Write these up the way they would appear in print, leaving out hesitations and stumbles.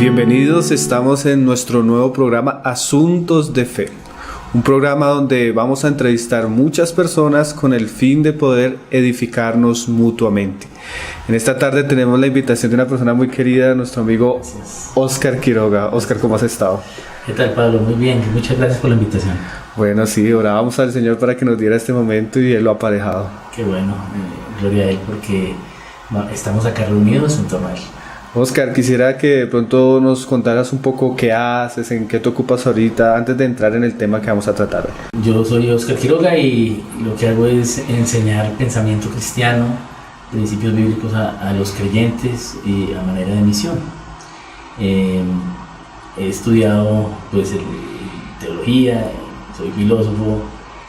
Bienvenidos, estamos en nuestro nuevo programa Asuntos de Fe, un programa donde vamos a entrevistar muchas personas con el fin de poder edificarnos mutuamente. En esta tarde tenemos la invitación de una persona muy querida, nuestro amigo Oscar Quiroga. Oscar, ¿cómo has estado? ¿Qué tal, Pablo? Muy bien, muchas gracias por la invitación. Bueno, sí, orábamos al Señor para que nos diera este momento y Él lo ha aparejado. Qué bueno, gloria a Él, porque estamos acá reunidos en torno a Él. Oscar, quisiera que de pronto nos contaras un poco qué haces, en qué te ocupas ahorita, antes de entrar en el tema que vamos a tratar hoy. Yo soy Oscar Quiroga y lo que hago es enseñar pensamiento cristiano, principios bíblicos a los creyentes y a manera de misión. He estudiado pues teología, soy filósofo,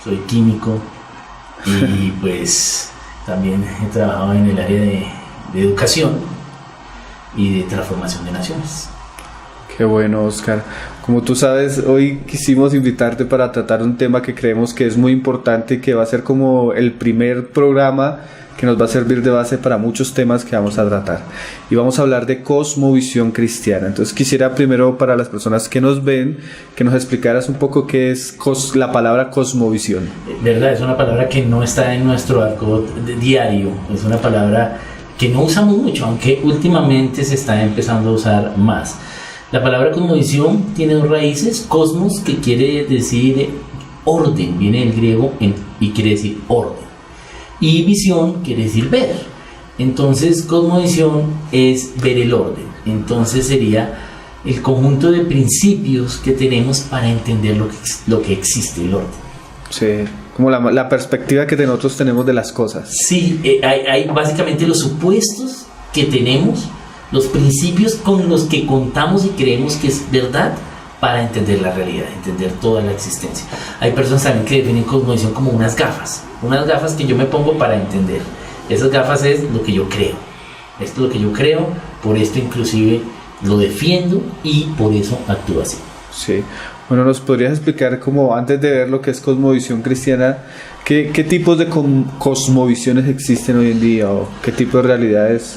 soy químico y pues también he trabajado en el área de educación y de transformación de naciones. Qué bueno, Oscar. Como tú sabes, hoy quisimos invitarte para tratar un tema que creemos que es muy importante y que va a ser como el primer programa que nos va a servir de base para muchos temas que vamos a tratar. Y vamos a hablar de cosmovisión cristiana. Entonces quisiera primero, para las personas que nos ven, que nos explicaras un poco qué es la palabra cosmovisión. ¿Verdad? Es una palabra que no está en nuestro argot diario. Es una palabra que no usamos mucho, aunque últimamente se está empezando a usar más. La palabra cosmovisión tiene dos raíces: cosmos, que quiere decir orden, viene del griego y quiere decir orden, y visión quiere decir ver. Entonces cosmovisión es ver el orden. Entonces sería el conjunto de principios que tenemos para entender lo que existe, el orden. Sí, como la perspectiva que nosotros tenemos de las cosas. Sí, hay básicamente los supuestos que tenemos, los principios con los que contamos y creemos que es verdad para entender la realidad, entender toda la existencia. Hay personas también que definen cosmovisión como unas gafas que yo me pongo para entender. Esas gafas es lo que yo creo. Esto es lo que yo creo, por esto inclusive lo defiendo y por eso actúo así. Sí. Bueno, ¿nos podrías explicar, como antes de ver lo que es cosmovisión cristiana, qué tipos de cosmovisiones existen hoy en día, o qué tipo de realidades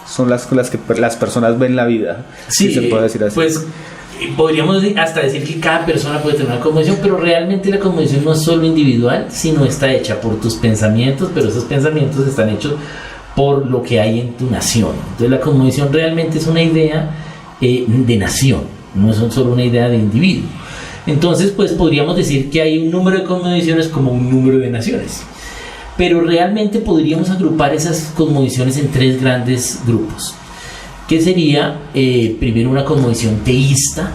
son las con las que las personas ven la vida? Sí, si se puede decir así. Pues podríamos hasta decir que cada persona puede tener una cosmovisión, pero realmente la cosmovisión no es solo individual, sino está hecha por tus pensamientos, pero esos pensamientos están hechos por lo que hay en tu nación. Entonces la cosmovisión realmente es una idea de nación. No es solo una idea de individuo. Entonces, pues podríamos decir que hay un número de cosmovisiones como un número de naciones. Pero realmente podríamos agrupar esas cosmovisiones en tres grandes grupos. Que sería, primero, una cosmovisión teísta,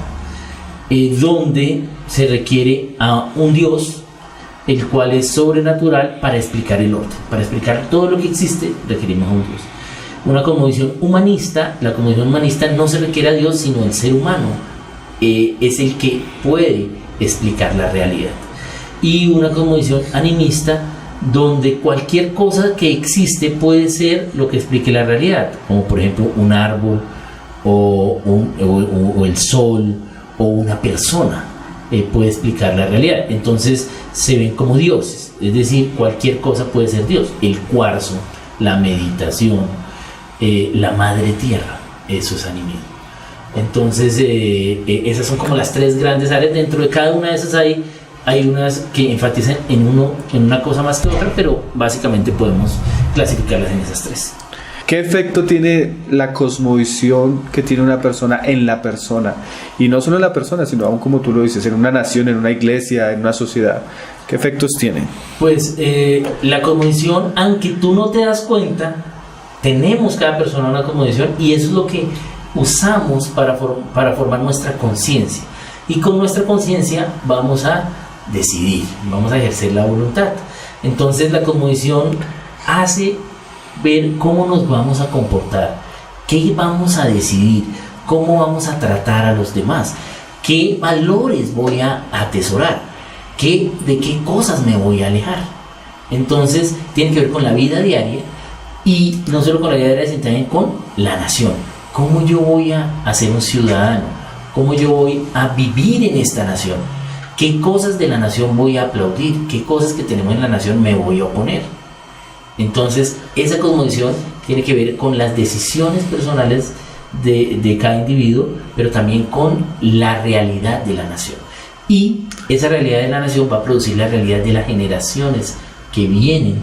donde se requiere a un Dios, el cual es sobrenatural para explicar el orden. Para explicar todo lo que existe, requerimos a un Dios. Una cosmovisión humanista, la cosmovisión humanista no se requiere a Dios, sino el ser humano es el que puede explicar la realidad. Y una cosmovisión animista, donde cualquier cosa que existe puede ser lo que explique la realidad, como por ejemplo un árbol o el sol o una persona puede explicar la realidad. Entonces se ven como dioses, es decir, cualquier cosa puede ser Dios. El cuarzo, la meditación, la madre tierra, eso es animismo. Entonces esas son como las tres grandes áreas. Dentro de cada una de esas hay unas que enfatizan en una cosa más que otra, pero básicamente podemos clasificarlas en esas tres. ¿Qué efecto tiene la cosmovisión que tiene una persona en la persona? Y no solo en la persona, sino aún, como tú lo dices, en una nación, en una iglesia, en una sociedad. ¿Qué efectos tiene? Pues la cosmovisión, aunque tú no te das cuenta, tenemos cada persona una cosmovisión, y eso es lo que usamos para formar nuestra conciencia. Y con nuestra conciencia vamos a decidir, vamos a ejercer la voluntad. Entonces la cosmovisión hace ver cómo nos vamos a comportar, qué vamos a decidir, cómo vamos a tratar a los demás, qué valores voy a atesorar, de qué cosas me voy a alejar. Entonces tiene que ver con la vida diaria, y no solo con la vida diaria, sino también con la nación. ¿Cómo yo voy a ser un ciudadano? ¿Cómo yo voy a vivir en esta nación? ¿Qué cosas de la nación voy a aplaudir? ¿Qué cosas que tenemos en la nación me voy a oponer? Entonces, esa cosmovisión tiene que ver con las decisiones personales de cada individuo, pero también con la realidad de la nación. Y esa realidad de la nación va a producir la realidad de las generaciones que vienen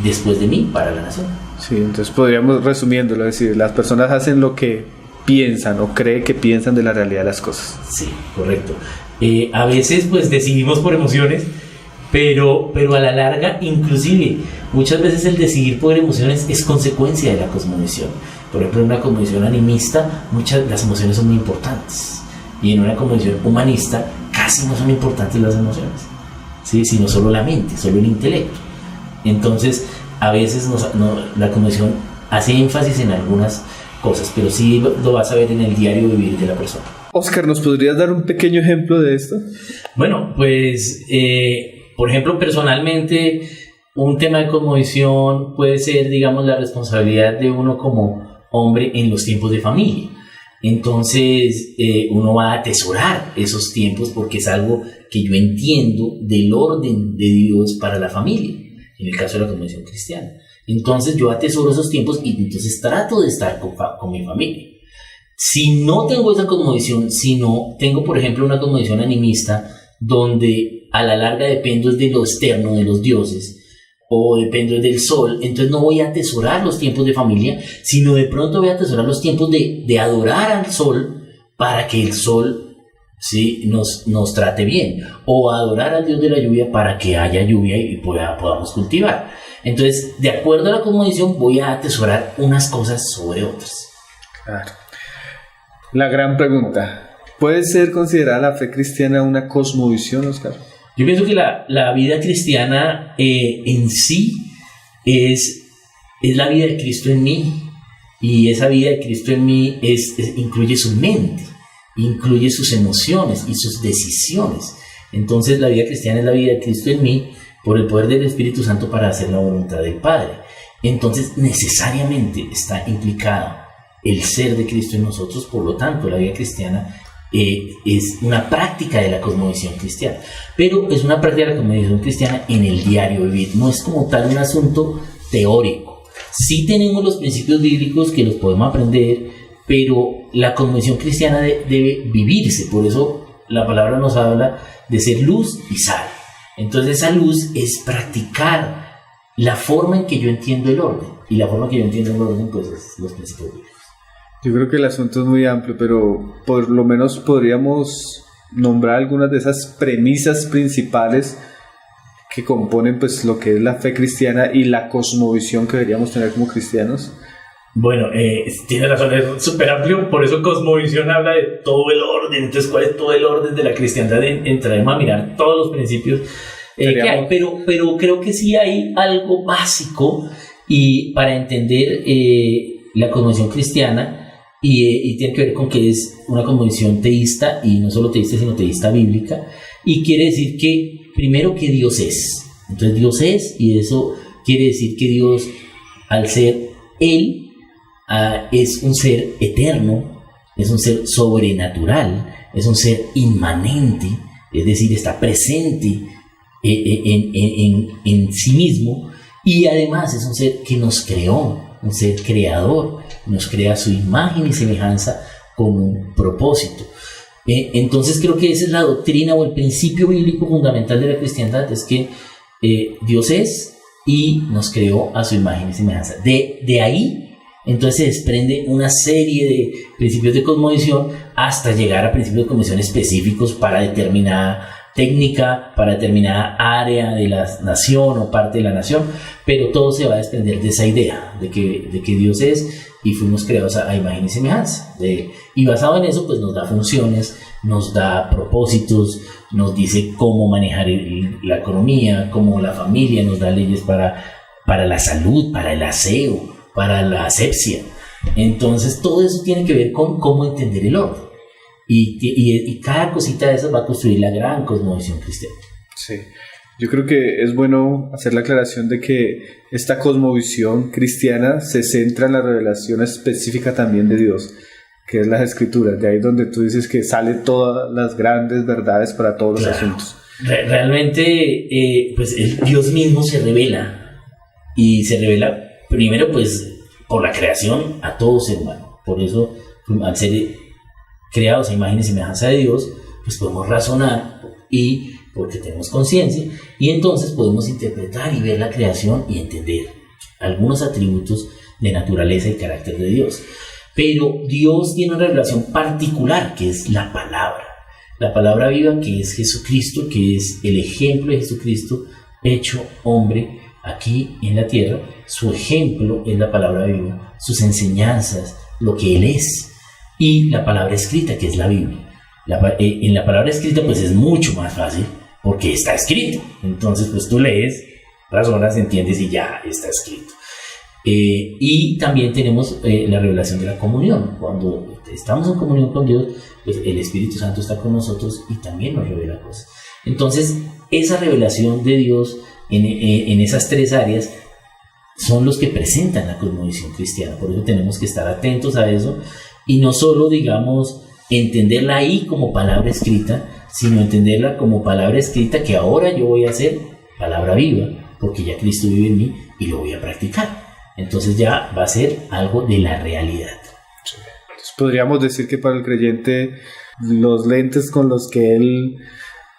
después de mí para la nación. Sí, entonces podríamos resumiéndolo, decir, las personas hacen lo que piensan o creen que piensan de la realidad de las cosas. Sí, correcto. A veces pues decidimos por emociones, pero a la larga, inclusive, muchas veces el decidir por emociones es consecuencia de la cosmovisión. Por ejemplo, en una cosmovisión animista, muchas las emociones son muy importantes. Y en una cosmovisión humanista, casi no son importantes las emociones, ¿sí? Sino solo la mente, solo el intelecto. Entonces, a veces la cosmovisión hace énfasis en algunas cosas, pero sí lo vas a ver en el diario vivir de la persona. Oscar, ¿nos podrías dar un pequeño ejemplo de esto? Bueno, pues, por ejemplo, personalmente, un tema de cosmovisión puede ser, digamos, la responsabilidad de uno como hombre en los tiempos de familia. Entonces, uno va a atesorar esos tiempos porque es algo que yo entiendo del orden de Dios para la familia, en el caso de la cosmovisión cristiana. Entonces, yo atesoro esos tiempos y entonces trato de estar con mi familia. Si no tengo esa cosmovisión, si no tengo, por ejemplo, una cosmovisión animista donde a la larga dependo de lo externo, de los dioses, o dependo del sol, entonces no voy a atesorar los tiempos de familia, sino de pronto voy a atesorar los tiempos de adorar al sol para que el sol, ¿sí?, nos trate bien, o adorar al Dios de la lluvia para que haya lluvia y podamos cultivar. Entonces, de acuerdo a la cosmovisión, voy a atesorar unas cosas sobre otras. Claro. La gran pregunta, ¿puede ser considerada la fe cristiana una cosmovisión, Oscar? Yo pienso que la vida cristiana en sí es la vida de Cristo en mí, y esa vida de Cristo en mí incluye su mente, incluye sus emociones y sus decisiones. Entonces la vida cristiana es la vida de Cristo en mí por el poder del Espíritu Santo para hacer la voluntad del Padre. Entonces necesariamente está implicada el ser de Cristo en nosotros, por lo tanto la vida cristiana es una práctica de la cosmovisión cristiana, pero es una práctica de la cosmovisión cristiana en el diario vivir, no es como tal un asunto teórico. Sí tenemos los principios bíblicos que los podemos aprender, pero la cosmovisión cristiana debe vivirse, por eso la palabra nos habla de ser luz y sal. Entonces esa luz es practicar la forma en que yo entiendo el orden, y la forma en que yo entiendo el orden pues es los principios bíblicos. Yo creo que el asunto es muy amplio, pero por lo menos podríamos nombrar algunas de esas premisas principales que componen pues lo que es la fe cristiana y la cosmovisión que deberíamos tener como cristianos. Bueno, tiene razón, es súper amplio, por eso cosmovisión habla de todo el orden. Entonces, ¿cuál es todo el orden de la cristiandad? Entraremos a mirar todos los principios que hay, pero creo que sí hay algo básico y para entender la cosmovisión cristiana. Y tiene que ver con que es una cosmovisión teísta, y no solo teísta, sino teísta bíblica, y quiere decir que, primero, que Dios es. Entonces Dios es, y eso quiere decir que Dios, al ser Él, es un ser eterno, es un ser sobrenatural, es un ser inmanente, es decir, está presente en sí mismo, y además es un ser que nos creó, un ser creador, nos crea a su imagen y semejanza con un propósito. Entonces creo que esa es la doctrina o el principio bíblico fundamental de la cristiandad, es que Dios es y nos creó a su imagen y semejanza. De ahí entonces se desprende una serie de principios de cosmovisión hasta llegar a principios de cosmovisión específicos para determinada técnica, para determinada área de la nación o parte de la nación, pero todo se va a desprender de esa idea de que Dios es y fuimos creados a imagen y semejanza de Él. Y basado en eso, pues nos da funciones, nos da propósitos, nos dice cómo manejar la economía, cómo la familia, nos da leyes para la salud, para el aseo, para la asepsia. Entonces todo eso tiene que ver con cómo entender el orden. Y cada cosita de esas va a construir la gran cosmovisión cristiana. Sí, yo creo que es bueno hacer la aclaración de que esta cosmovisión cristiana se centra en la revelación específica también de Dios, que es las Escrituras. De ahí donde tú dices que salen todas las grandes verdades para todos los asuntos. Realmente, pues Dios mismo se revela, y se revela primero pues por la creación a todo ser humano. Por eso, al ser creados a imagen y semejanza de Dios, pues podemos razonar y porque tenemos conciencia, y entonces podemos interpretar y ver la creación y entender algunos atributos de naturaleza y carácter de Dios. Pero Dios tiene una revelación particular, que es la palabra viva, que es Jesucristo, que es el ejemplo de Jesucristo hecho hombre aquí en la tierra. Su ejemplo es la palabra viva, sus enseñanzas, lo que Él es, y la palabra escrita, que es la Biblia. En la palabra escrita pues es mucho más fácil, porque está escrito. Entonces pues tú lees, razonas, entiendes y ya está escrito. Y también tenemos la revelación de la comunión. Cuando estamos en comunión con Dios, pues el Espíritu Santo está con nosotros y también nos revela cosas. Entonces esa revelación de Dios en esas tres áreas son los que presentan la cosmovisión cristiana. Por eso tenemos que estar atentos a eso y no solo, digamos, entenderla ahí como palabra escrita, sino entenderla como palabra escrita que ahora yo voy a hacer palabra viva, porque ya Cristo vive en mí y lo voy a practicar. Entonces ya va a ser algo de la realidad. Entonces podríamos decir que para el creyente los lentes con los que él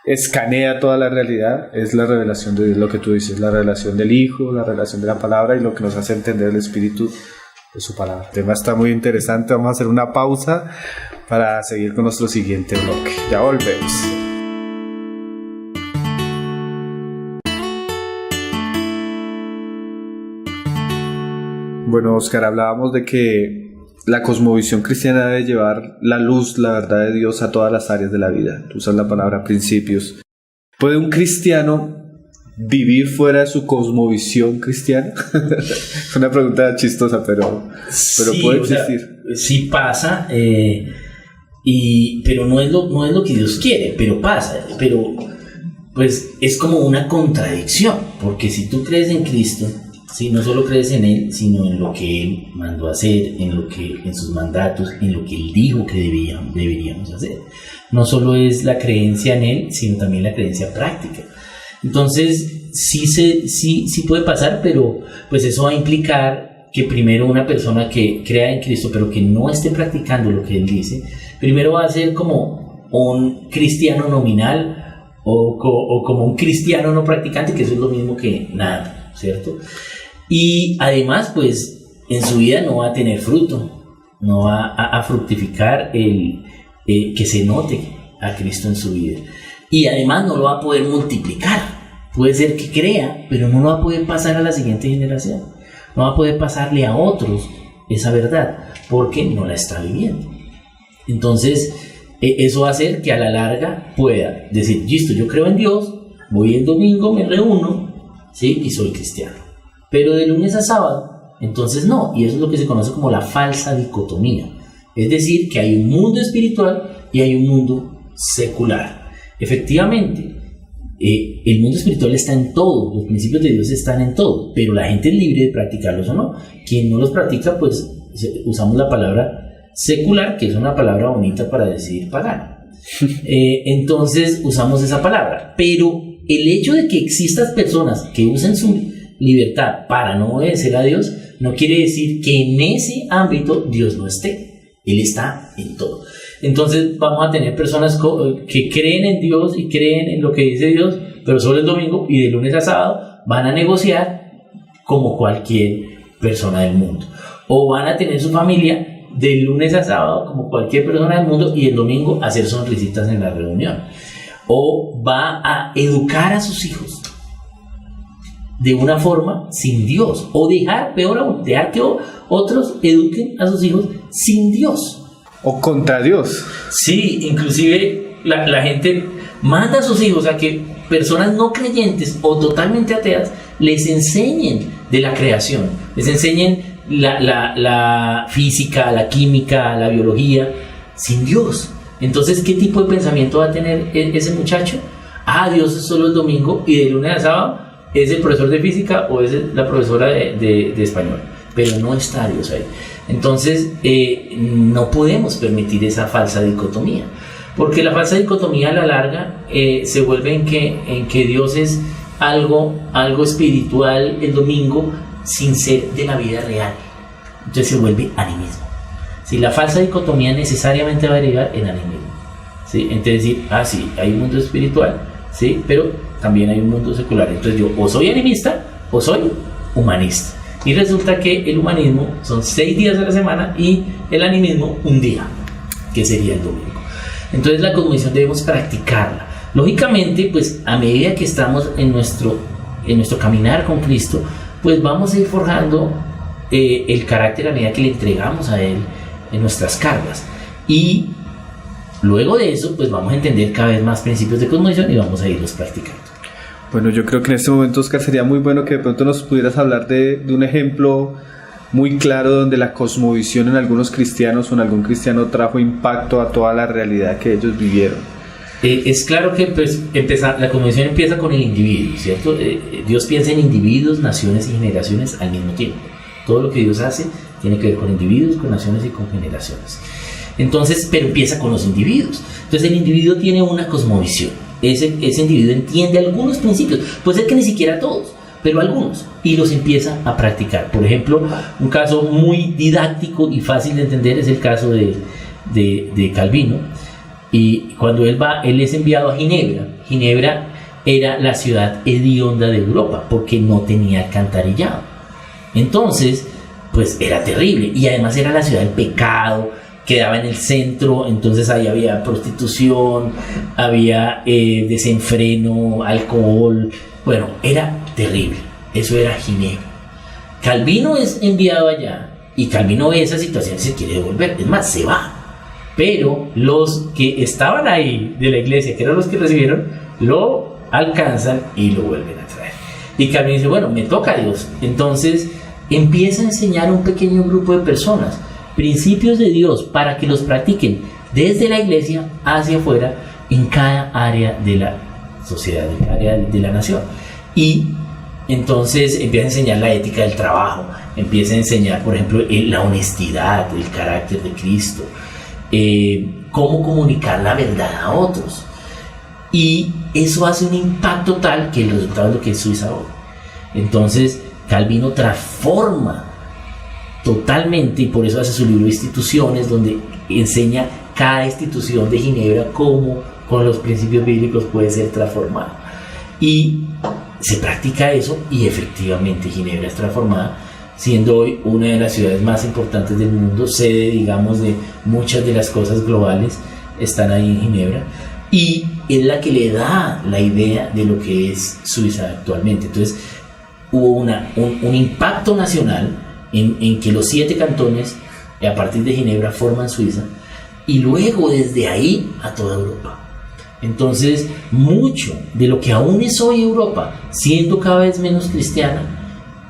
escanea toda la realidad es la revelación de lo que tú dices, la revelación del Hijo, la revelación de la palabra y lo que nos hace entender el Espíritu de su palabra. El tema está muy interesante, vamos a hacer una pausa para seguir con nuestro siguiente bloque. Ya volvemos. Bueno, Oscar, hablábamos de que la cosmovisión cristiana debe llevar la luz, la verdad de Dios a todas las áreas de la vida. Tú usas la palabra principios. ¿Puede un cristiano vivir fuera de su cosmovisión cristiana? Es una pregunta chistosa, pero sí, puede existir. Sí pasa, pero no es lo que Dios quiere, pero pasa. Pero pues es como una contradicción, porque si tú crees en Cristo, si no solo crees en Él, sino en lo que Él mandó a hacer, en sus mandatos, en lo que Él dijo que deberíamos hacer. No solo es la creencia en Él, sino también la creencia práctica. Entonces, sí puede pasar, pero pues eso va a implicar que primero una persona que crea en Cristo, pero que no esté practicando lo que Él dice, primero va a ser como un cristiano nominal o como un cristiano no practicante, que eso es lo mismo que nada, ¿cierto? Y además, pues, en su vida no va a tener fruto, no va a fructificar que se note a Cristo en su vida. Y además no lo va a poder multiplicar. Puede ser que crea, pero no lo va a poder pasar a la siguiente generación. No va a poder pasarle a otros esa verdad, porque no la está viviendo. Entonces, eso va a hacer que a la larga pueda decir, listo, yo creo en Dios, voy el domingo, me reúno, ¿sí? Y soy cristiano. Pero de lunes a sábado, entonces no. Y eso es lo que se conoce como la falsa dicotomía. Es decir, que hay un mundo espiritual y hay un mundo secular. Efectivamente, el mundo espiritual está en todo, los principios de Dios están en todo, pero la gente es libre de practicarlos o no. Quien no los practica, pues usamos la palabra secular, que es una palabra bonita para decir pagano. Entonces usamos esa palabra, pero el hecho de que existan personas que usen su libertad para no obedecer a Dios no quiere decir que en ese ámbito Dios no esté. Él está en todo. Entonces vamos a tener personas que creen en Dios y creen en lo que dice Dios, pero solo el domingo y de lunes a sábado van a negociar como cualquier persona del mundo. O van a tener su familia de lunes a sábado como cualquier persona del mundo y el domingo hacer sonrisitas en la reunión. O va a educar a sus hijos de una forma sin Dios, o peor aún, dejar que otros eduquen a sus hijos sin Dios. O contra Dios. Sí, inclusive la gente manda a sus hijos a que personas no creyentes o totalmente ateas les enseñen de la creación, les enseñen la física, la química, la biología, sin Dios. Entonces, ¿qué tipo de pensamiento va a tener ese muchacho? Dios es solo el domingo y de lunes a sábado es el profesor de física o es la profesora de español, pero no está Dios ahí. Entonces no podemos permitir esa falsa dicotomía, porque la falsa dicotomía a la larga se vuelve en que Dios es algo espiritual el domingo sin ser de la vida real. Entonces se vuelve animismo. Si la falsa dicotomía necesariamente va a derivar en animismo, ¿sí? Entonces decir, sí, hay un mundo espiritual, ¿sí? Pero también hay un mundo secular. Entonces yo o soy animista o soy humanista. Y resulta que el humanismo son 6 días a la semana y el animismo un día, que sería el domingo. Entonces la cosmovisión debemos practicarla. Lógicamente, pues a medida que estamos en nuestro caminar con Cristo, pues vamos a ir forjando el carácter a medida que le entregamos a Él en nuestras cargas. Y luego de eso, pues vamos a entender cada vez más principios de cosmovisión y vamos a irlos practicando. Bueno, yo creo que en este momento, Oscar, sería muy bueno que de pronto nos pudieras hablar de un ejemplo muy claro donde la cosmovisión en algunos cristianos o en algún cristiano trajo impacto a toda la realidad que ellos vivieron. Es claro que pues, la cosmovisión empieza con el individuo, ¿cierto? Dios piensa en individuos, naciones y generaciones al mismo tiempo. Todo lo que Dios hace tiene que ver con individuos, con naciones y con generaciones. Entonces, pero empieza con los individuos. Entonces el individuo tiene una cosmovisión. Ese individuo entiende algunos principios, puede ser que ni siquiera todos, pero algunos, y los empieza a practicar. Por ejemplo, un caso muy didáctico y fácil de entender es el caso de Calvino. Y cuando él es enviado a Ginebra. Ginebra era la ciudad hedionda de Europa porque no tenía alcantarillado. Entonces, pues era terrible, y además era la ciudad del pecado, quedaba en el centro, entonces ahí había prostitución, había desenfreno, alcohol, bueno, era terrible, eso era Ginebra. Calvino es enviado allá, y Calvino ve esa situación y se quiere devolver, es más, se va, pero los que estaban ahí de la iglesia, que eran los que recibieron, lo alcanzan y lo vuelven a traer. Y Calvino dice, bueno, me toca Dios, entonces empieza a enseñar a un pequeño grupo de personas principios de Dios para que los practiquen desde la iglesia hacia afuera en cada área de la sociedad, en cada área de la nación. Y entonces empieza a enseñar la ética del trabajo, empieza a enseñar, por ejemplo, la honestidad, el carácter de Cristo, cómo comunicar la verdad a otros. Y eso hace un impacto tal que el resultado es lo que es Suiza hoy. Entonces Calvino transforma totalmente, y por eso hace su libro Instituciones, donde enseña cada institución de Ginebra cómo con los principios bíblicos puede ser transformada. Y se practica eso, y efectivamente Ginebra es transformada, siendo hoy una de las ciudades más importantes del mundo, sede, digamos, de muchas de las cosas globales, están ahí en Ginebra, y es la que le da la idea de lo que es Suiza actualmente. Entonces hubo un impacto nacional en que los 7 cantones a partir de Ginebra forman Suiza, y luego desde ahí a toda Europa. Entonces mucho de lo que aún es hoy Europa, siendo cada vez menos cristiana,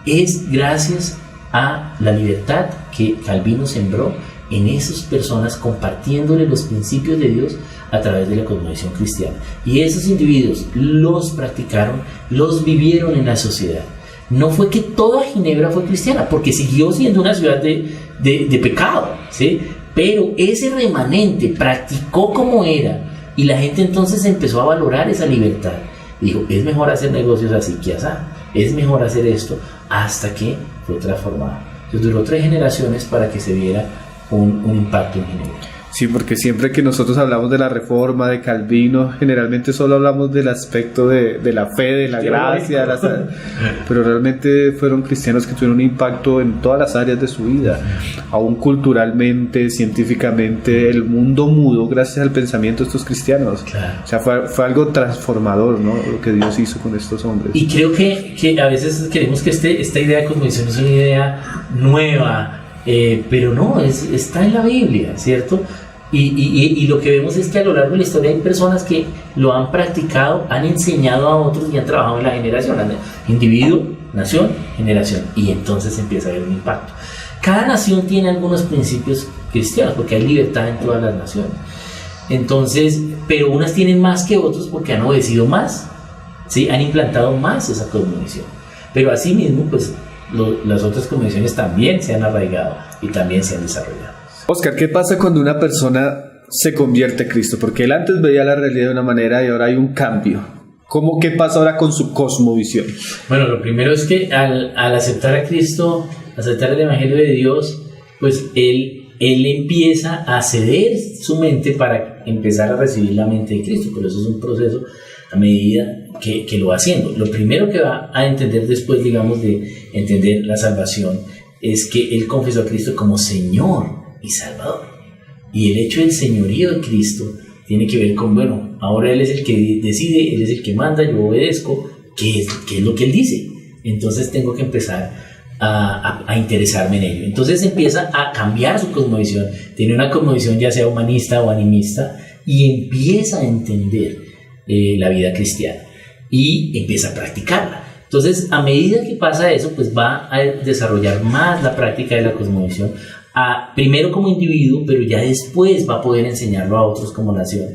es gracias a la libertad que Calvino sembró en esas personas, compartiéndole los principios de Dios a través de la cosmovisión cristiana. Y esos individuos los practicaron, los vivieron en la sociedad. No fue que toda Ginebra fue cristiana, porque siguió siendo una ciudad de pecado, ¿sí? Pero ese remanente practicó como era, y la gente entonces empezó a valorar esa libertad. Dijo, es mejor hacer negocios así que así, es mejor hacer esto, hasta que fue transformado. Entonces duró 3 generaciones para que se viera un impacto en Ginebra. Sí, porque siempre que nosotros hablamos de la Reforma, de Calvino, generalmente solo hablamos del aspecto de la fe, de la gracia, pero realmente fueron cristianos que tuvieron un impacto en todas las áreas de su vida, aún culturalmente, científicamente. El mundo mudó gracias al pensamiento de estos cristianos. Claro. O sea, fue algo transformador, ¿no?, lo que Dios hizo con estos hombres. Y creo que a veces queremos que esta idea de cosmovisión es una idea nueva, pero no, está en la Biblia, ¿cierto? Y lo que vemos es que a lo largo de la historia hay personas que lo han practicado, han enseñado a otros y han trabajado en la generación, individuo, nación, generación, y entonces empieza a haber un impacto. Cada nación tiene algunos principios cristianos, porque hay libertad en todas las naciones. Entonces, pero unas tienen más que otros porque han obedecido más, ¿sí? Han implantado más esa cosmovisión. Pero asimismo, pues las otras cosmovisiones también se han arraigado y también se han desarrollado. Oscar, ¿qué pasa cuando una persona se convierte a Cristo? Porque él antes veía la realidad de una manera y ahora hay un cambio. ¿Qué pasa ahora con su cosmovisión? Bueno, lo primero es que al aceptar a Cristo, aceptar el Evangelio de Dios, pues él él empieza a ceder su mente para empezar a recibir la mente de Cristo. Pero eso es un proceso a medida que lo va haciendo. Lo primero que va a entender después, digamos, de entender la salvación, es que él confesó a Cristo como Señor y Salvador. Y el hecho del señorío de Cristo tiene que ver con, bueno, ahora Él es el que decide, Él es el que manda, yo obedezco, ¿qué es lo que Él dice? Entonces tengo que empezar a interesarme en ello. Entonces empieza a cambiar su cosmovisión, tiene una cosmovisión ya sea humanista o animista, y empieza a entender la vida cristiana y empieza a practicarla. Entonces, a medida que pasa eso, pues va a desarrollar más la práctica de la cosmovisión, primero como individuo, pero ya después va a poder enseñarlo a otros como nación,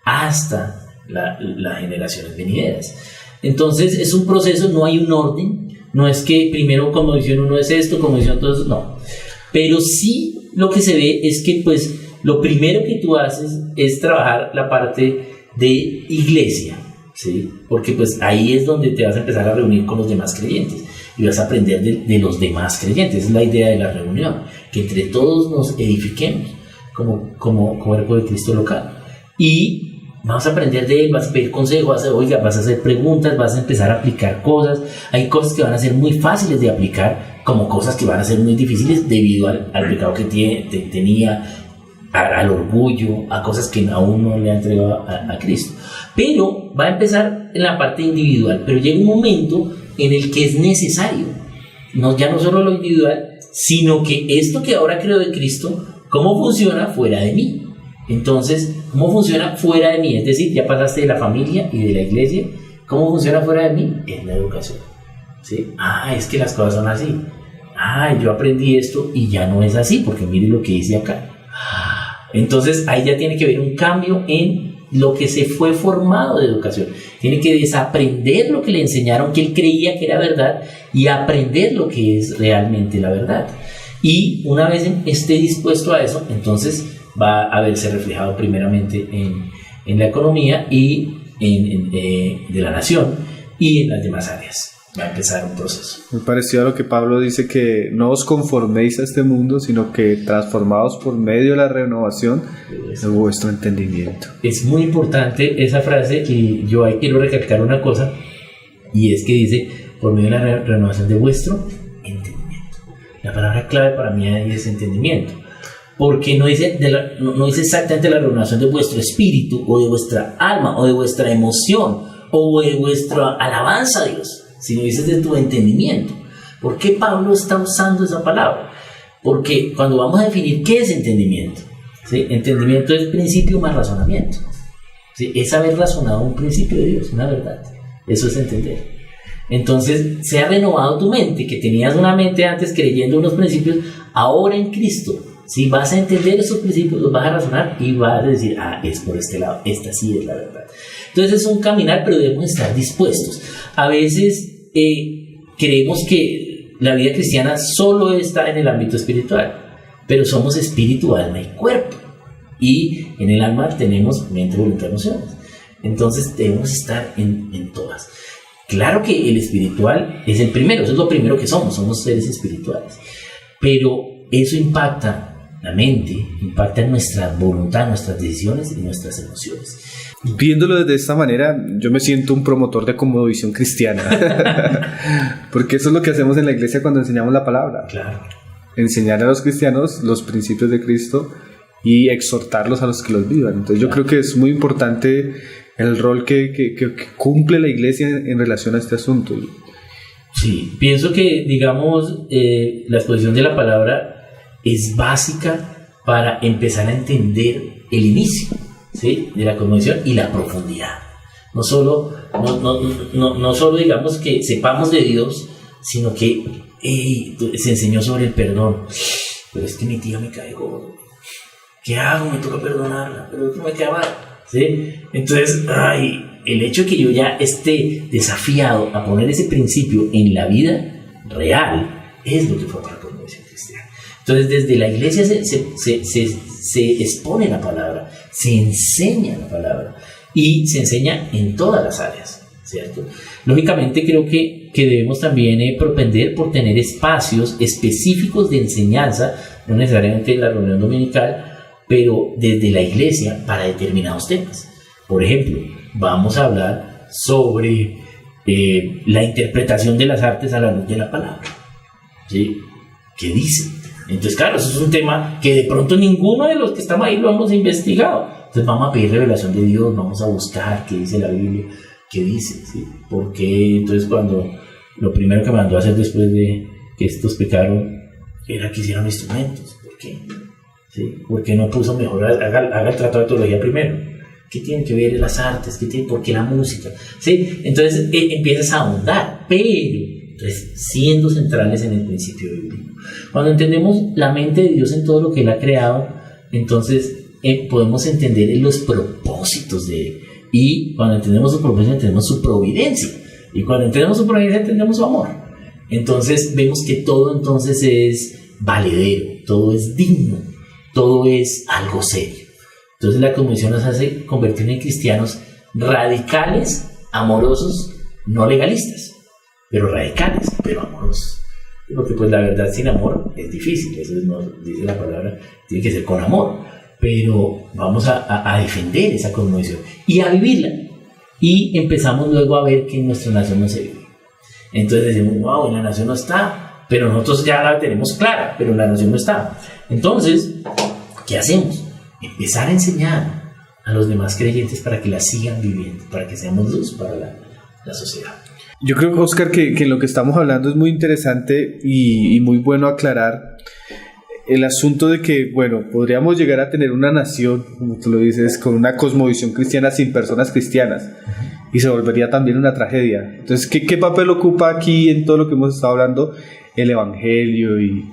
hasta las generaciones venideras. Entonces, es un proceso, no hay un orden, no es que primero cosmovisión uno es esto, cosmovisión todo eso, no. Pero sí lo que se ve es que, pues, lo primero que tú haces es trabajar la parte de iglesia, ¿sí? Porque pues ahí es donde te vas a empezar a reunir con los demás creyentes y vas a aprender de los demás creyentes. Esa es la idea de la reunión, que entre todos nos edifiquemos como cuerpo de Cristo local. Y vamos a aprender de él, vas a pedir consejos, vas a hacer preguntas, vas a empezar a aplicar cosas. Hay cosas que van a ser muy fáciles de aplicar, como cosas que van a ser muy difíciles debido al pecado que tenía, al orgullo, a cosas que aún no le ha entregado a Cristo. Pero va a empezar en la parte individual, pero llega un momento en el que es necesario, ya no solo lo individual, sino que esto que ahora creo de Cristo, ¿cómo funciona fuera de mí? Entonces, ¿cómo funciona fuera de mí? Es decir, ya pasaste de la familia y de la iglesia, ¿cómo funciona fuera de mí? En la educación, ¿sí? Es que las cosas son así. Yo aprendí esto y ya no es así, porque mire lo que dice acá. Entonces ahí ya tiene que haber un cambio en lo que se fue formado de educación. Tiene que desaprender lo que le enseñaron, que él creía que era verdad, y aprender lo que es realmente la verdad. Y una vez esté dispuesto a eso, entonces va a verse reflejado primeramente en la economía y de la nación y en las demás áreas. Va a empezar un proceso. Muy parecido a lo que Pablo dice, que no os conforméis a este mundo, sino que transformaos por medio de la renovación de vuestro entendimiento. Es muy importante esa frase, y yo ahí quiero recalcar una cosa, y es que dice, por medio de la renovación de vuestro entendimiento. La palabra clave para mí ahí es entendimiento, porque no dice exactamente la renovación de vuestro espíritu, o de vuestra alma, o de vuestra emoción, o de vuestra alabanza a Dios, sino dices de tu entendimiento. ¿Por qué Pablo está usando esa palabra? Porque cuando vamos a definir qué es entendimiento, ¿sí? Entendimiento es principio más razonamiento, ¿sí? Es haber razonado un principio de Dios, una verdad. Eso es entender. Entonces, se ha renovado tu mente, que tenías una mente antes creyendo unos principios, ahora en Cristo, ¿sí? Vas a entender esos principios, los vas a razonar y vas a decir, es por este lado, esta sí es la verdad. Entonces es un caminar, pero debemos estar dispuestos. A veces creemos que la vida cristiana solo está en el ámbito espiritual, pero somos espíritu, alma y cuerpo, y en el alma tenemos mente, voluntad, emociones. Entonces debemos estar en todas. Claro que el espiritual es el primero, eso es lo primero que somos seres espirituales, pero eso impacta la mente, impacta en nuestra voluntad, nuestras decisiones y nuestras emociones. Viéndolo desde esta manera, yo me siento un promotor de cosmovisión cristiana. Porque eso es lo que hacemos en la iglesia cuando enseñamos la palabra. Claro. Enseñar a los cristianos los principios de Cristo y exhortarlos a los que los vivan. Entonces yo creo que es muy importante el rol que cumple la iglesia en relación a este asunto. Sí, pienso que, digamos, la exposición de la palabra es básica para empezar a entender el inicio, ¿sí?, de la cosmovisión y la profundidad. No solo digamos que sepamos de Dios, sino que se enseñó sobre el perdón. Pero es que mi tía me cae gordo. ¿Qué hago? Me toca perdonarla, pero ¿cómo me queda mal? ¿Sí? Entonces, el hecho de que yo ya esté desafiado a poner ese principio en la vida real es lo que forma la cosmovisión cristiana. Entonces, desde la iglesia se expone la palabra, se enseña la palabra y se enseña en todas las áreas, ¿cierto? Lógicamente, creo que debemos también propender por tener espacios específicos de enseñanza no necesariamente en la reunión dominical, pero desde la iglesia para determinados temas. Por ejemplo, vamos a hablar sobre la interpretación de las artes a la luz de la palabra, ¿sí? ¿Qué dice? Entonces, claro, eso es un tema que de pronto ninguno de los que estamos ahí lo hemos investigado. Entonces vamos a pedir revelación de Dios, vamos a buscar qué dice la Biblia, qué dice, ¿sí? Porque entonces cuando lo primero que mandó a hacer después de que estos pecaron era que hicieran instrumentos. ¿Por qué? ¿Sí? ¿Por qué no puso mejor, haga el tratado de teología primero? ¿Qué tienen que ver las artes? ¿Por qué la música? ¿Sí? Entonces empiezas a ahondar, pero entonces, siendo centrales en el principio bíblico. Cuando entendemos la mente de Dios en todo lo que Él ha creado, entonces podemos entender los propósitos de Él. Y cuando entendemos su propósito, entendemos su providencia. Y cuando entendemos su providencia, entendemos su amor. Entonces vemos que todo entonces es valedero, todo es digno, todo es algo serio. Entonces la convicción nos hace convertirnos en cristianos radicales, amorosos, no legalistas, pero radicales, pero amorosos. Porque pues la verdad sin amor es difícil, eso nos dice la palabra, tiene que ser con amor. Pero vamos a defender esa convicción y a vivirla. Y empezamos luego a ver que en nuestra nación no se vive. Entonces decimos, wow, en la nación no está, pero nosotros ya la tenemos clara, pero en la nación no está. Entonces, ¿qué hacemos? Empezar a enseñar a los demás creyentes para que la sigan viviendo, para que seamos luz para la sociedad. Yo creo, Oscar, que lo que estamos hablando es muy interesante y muy bueno aclarar el asunto de que, bueno, podríamos llegar a tener una nación, como tú lo dices, con una cosmovisión cristiana sin personas cristianas, y se volvería también una tragedia. Entonces, ¿qué papel ocupa aquí en todo lo que hemos estado hablando el Evangelio y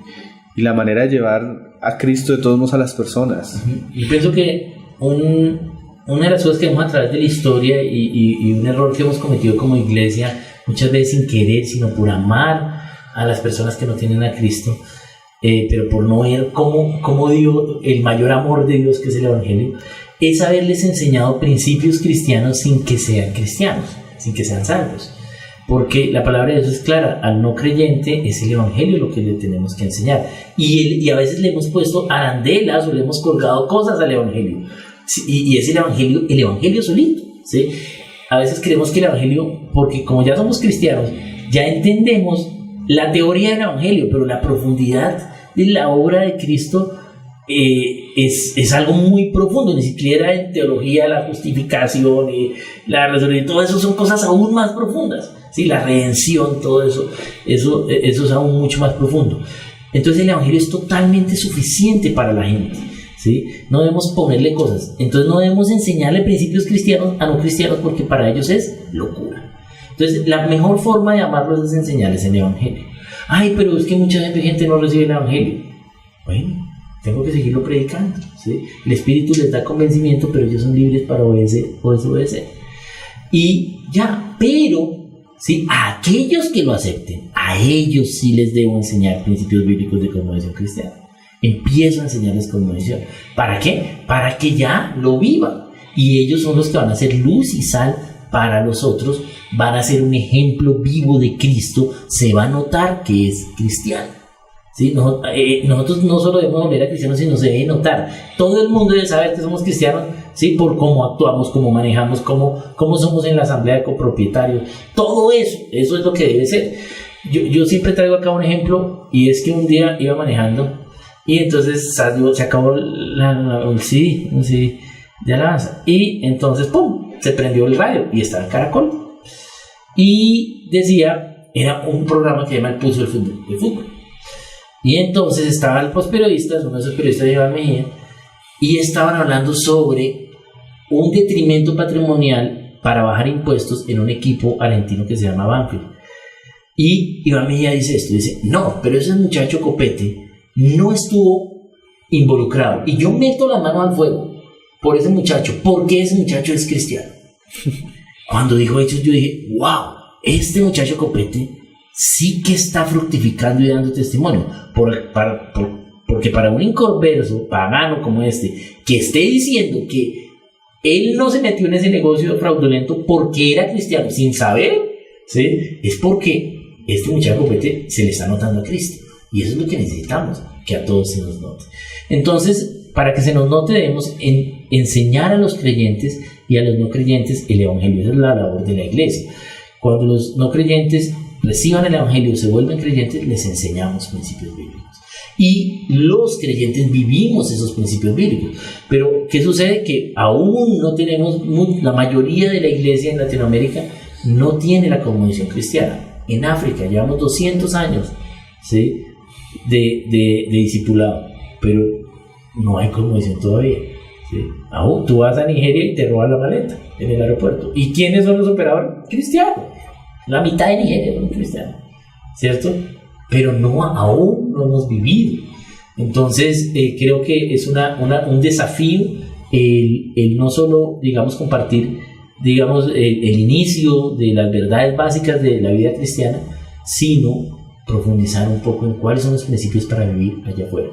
la manera de llevar a Cristo de todos modos a las personas? Y pienso que una de las cosas que vemos a través de la historia y un error que hemos cometido como iglesia, muchas veces sin querer, sino por amar a las personas que no tienen a Cristo, pero por no ver cómo Dios, el mayor amor de Dios, que es el Evangelio, es haberles enseñado principios cristianos sin que sean cristianos, sin que sean salvos. Porque la palabra de Dios es clara, al no creyente es el Evangelio lo que le tenemos que enseñar. Y a veces le hemos puesto arandelas o le hemos colgado cosas al Evangelio. Y es el Evangelio solito, ¿sí? A veces creemos que el Evangelio, porque como ya somos cristianos, ya entendemos la teoría del Evangelio, pero la profundidad de la obra de Cristo es algo muy profundo. Ni siquiera en teología, la justificación y la resurrección, todo eso son cosas aún más profundas, ¿sí? La redención, todo eso es aún mucho más profundo. Entonces el Evangelio es totalmente suficiente para la gente, ¿sí? No debemos ponerle cosas. Entonces no debemos enseñarle principios cristianos a no cristianos, porque para ellos es locura. Entonces la mejor forma de amarlos es enseñarles el Evangelio. Ay, pero es que mucha gente no recibe el Evangelio. Bueno, tengo que seguirlo predicando, ¿sí? El Espíritu les da convencimiento, pero ellos son libres para obedecer. Y ya, pero ¿sí? A aquellos que lo acepten, a ellos sí les debo enseñar principios bíblicos de cosmovisión cristiana. Empiezo a enseñarles cosmovisión. ¿Para qué? Para que ya lo vivan. Y ellos son los que van a ser luz y sal para los otros, van a ser un ejemplo vivo de Cristo, se va a notar que es cristiano. ¿Sí? Nosotros no solo debemos volver a cristianos, sino se debe notar. Todo el mundo debe saber que somos cristianos, ¿sí? Por cómo actuamos, cómo manejamos, cómo somos en la asamblea de copropietarios. Todo eso es lo que debe ser. Yo siempre traigo acá un ejemplo, y es que un día iba manejando y entonces se acabó el CD de alabanza, y entonces ¡pum! Se prendió el radio y estaba en Caracol y decía, era un programa que se llama El Pulso del Fútbol. Y entonces estaban los periodistas, uno de esos periodistas de Iván Mejía, y estaban hablando sobre un detrimento patrimonial para bajar impuestos en un equipo argentino que se llama Banfield. Y Iván Mejía dice esto, dice, no, pero ese muchacho Copete no estuvo involucrado, y yo meto la mano al fuego por ese muchacho, porque ese muchacho es cristiano. Cuando dijo eso, yo dije, wow, este muchacho Copete sí que está fructificando y dando testimonio, porque para un inconverso pagano como este, que esté diciendo que él no se metió en ese negocio fraudulento porque era cristiano sin saber, ¿sí? Es porque este muchacho Copete se le está notando a Cristo. Y eso es lo que necesitamos, que a todos se nos note. Entonces, para que se nos note, debemos enseñar a los creyentes y a los no creyentes el Evangelio. Esa es la labor de la iglesia. Cuando los no creyentes reciban el Evangelio y se vuelven creyentes, les enseñamos principios bíblicos. Y los creyentes vivimos esos principios bíblicos. Pero, ¿qué sucede? Que aún no tenemos, la mayoría de la iglesia en Latinoamérica no tiene la cosmovisión cristiana. En África llevamos 200 años, ¿sí?, de discipulado, pero no hay cosmovisión todavía, ¿sí? Aún tú vas a Nigeria y te roban la maleta en el aeropuerto. ¿Y quiénes son los operadores? Cristianos. La mitad de Nigeria son cristianos, ¿cierto? Pero aún no hemos vivido. Entonces creo que es un desafío el no solo, digamos, compartir, digamos, el inicio de las verdades básicas de la vida cristiana, sino profundizar un poco en cuáles son los principios para vivir allá afuera.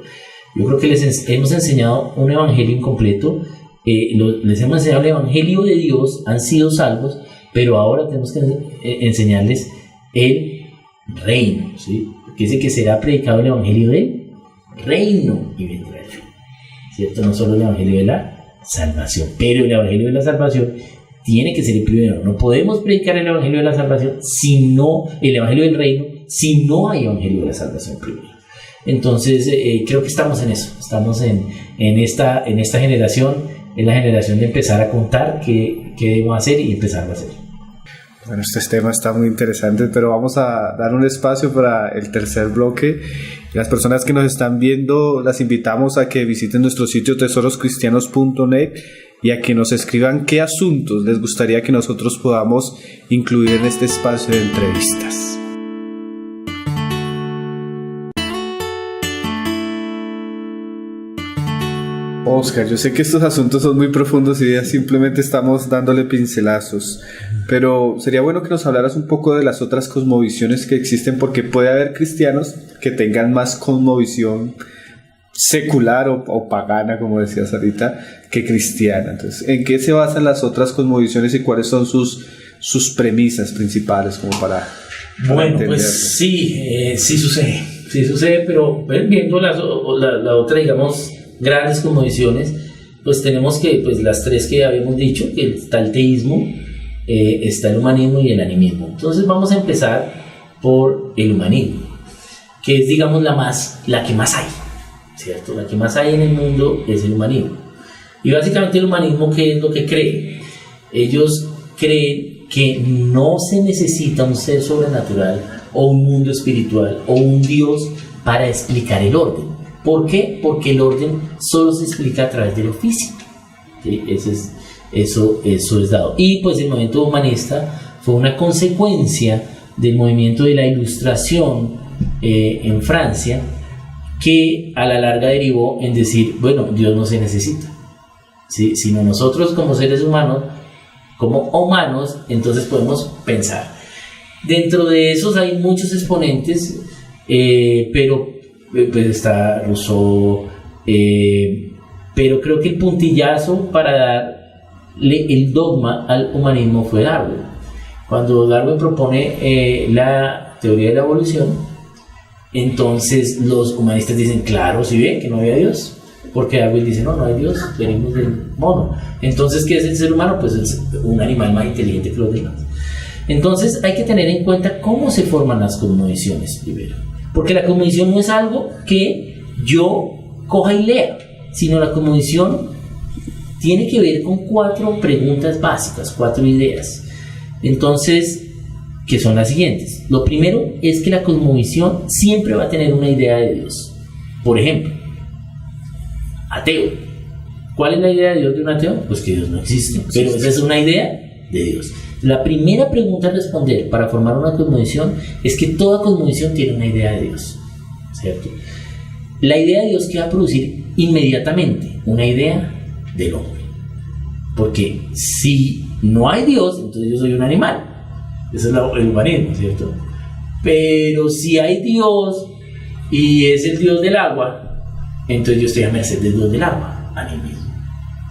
Yo creo que les hemos enseñado un evangelio incompleto, les hemos enseñado el evangelio de Dios, han sido salvos, pero ahora tenemos que enseñarles el reino, ¿sí? Porque dice que será predicado el evangelio del reino y vendrá el fin, ¿cierto? No solo el evangelio de la salvación, pero el evangelio de la salvación tiene que ser el primero. No podemos predicar el evangelio de la salvación el evangelio del reino, si no hay evangelio de la salvación primero. Entonces creo que estamos en eso, estamos en esta generación, en la generación de empezar a contar qué debemos hacer y empezar a hacer. Bueno, este tema está muy interesante, pero vamos a dar un espacio para el tercer bloque. Las personas que nos están viendo, las invitamos a que visiten nuestro sitio tesoroscristianos.net y a que nos escriban qué asuntos les gustaría que nosotros podamos incluir en este espacio de entrevistas. Oscar, yo sé que estos asuntos son muy profundos y ya simplemente estamos dándole pincelazos, pero sería bueno que nos hablaras un poco de las otras cosmovisiones que existen, porque puede haber cristianos que tengan más cosmovisión secular o pagana, como decías ahorita, que cristiana. Entonces, ¿en qué se basan las otras cosmovisiones y cuáles son sus premisas principales como para bueno, pues sí sucede, pero viendo la otra, digamos, grandes cosmovisiones, pues tenemos que, pues las tres que habíamos dicho, que está el teísmo, está el humanismo y el animismo. Entonces vamos a empezar por el humanismo, que es, digamos, la que más hay, ¿cierto? La que más hay en el mundo es el humanismo. Y básicamente el humanismo, ¿qué es lo que cree? Ellos creen que no se necesita un ser sobrenatural o un mundo espiritual o un Dios para explicar el orden. ¿Por qué? Porque el orden solo se explica a través de lo físico, ¿sí? Eso es dado. Y pues el movimiento humanista fue una consecuencia del movimiento de la Ilustración en Francia, que a la larga derivó en decir, bueno, Dios no se necesita, ¿sí? Sino nosotros como seres humanos, entonces podemos pensar. Dentro de esos hay muchos exponentes, pero pues está Rousseau, pero creo que el puntillazo para darle el dogma al humanismo fue Darwin. Cuando Darwin propone la teoría de la evolución, entonces los humanistas dicen, claro, si ven que no había Dios, porque Darwin dice, no hay Dios, venimos del mono. Entonces, ¿qué es el ser humano? Pues es un animal más inteligente que los demás. Entonces hay que tener en cuenta cómo se forman las cosmovisiones primero, porque la cosmovisión no es algo que yo coja y lea, sino la cosmovisión tiene que ver con 4 preguntas básicas, 4 ideas. Entonces, que son las siguientes. Lo primero es que la cosmovisión siempre va a tener una idea de Dios. Por ejemplo, ateo. ¿Cuál es la idea de Dios de un ateo? Pues que Dios no existe, pero esa es una idea de Dios. La primera pregunta a responder para formar una cosmovisión es que toda cosmovisión tiene una idea de Dios, ¿cierto? La idea de Dios que va a producir inmediatamente una idea del hombre, porque si no hay Dios, entonces yo soy un animal. Eso es el humanismo, ¿cierto? Pero si hay Dios y es el Dios del agua, entonces yo estoy a merced del Dios del agua, animismo,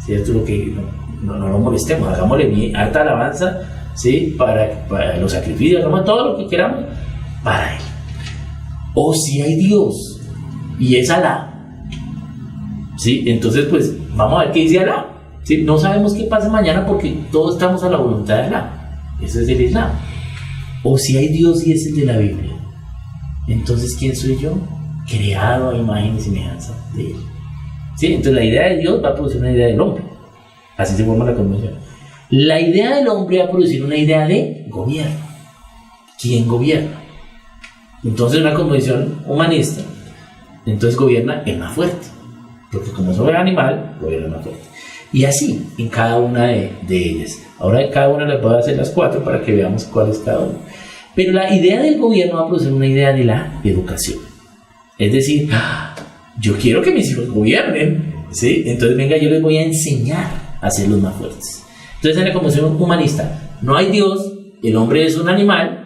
¿cierto? Lo que no lo molestemos, hagámosle harta alabanza, ¿sí? Para los sacrificios, hagamos todo lo que queramos para Él. o si hay Dios y es Alá, ¿sí? Entonces pues vamos a ver qué dice Alá, ¿sí? No sabemos qué pasa mañana porque todos estamos a la voluntad de Alá, eso es el Islam. O si hay Dios y es el de la Biblia, entonces ¿quién soy yo? Creado a imagen y semejanza de Él, ¿sí? Entonces la idea de Dios va a producir una idea del hombre, así se forma la convención. La idea del hombre va a producir una idea de gobierno. ¿Quién gobierna? Entonces una convención humanista, entonces gobierna el más fuerte, porque como soy animal, gobierna el más fuerte. Y así en cada una de ellas. Ahora cada una les voy a hacer las 4 para que veamos cuál es cada una. Pero la idea del gobierno va a producir una idea de la educación. Es decir, yo quiero que mis hijos gobiernen, ¿sí? Entonces venga, yo les voy a enseñar a ser los más fuertes. Entonces en la convención humanista no hay Dios, el hombre es un animal,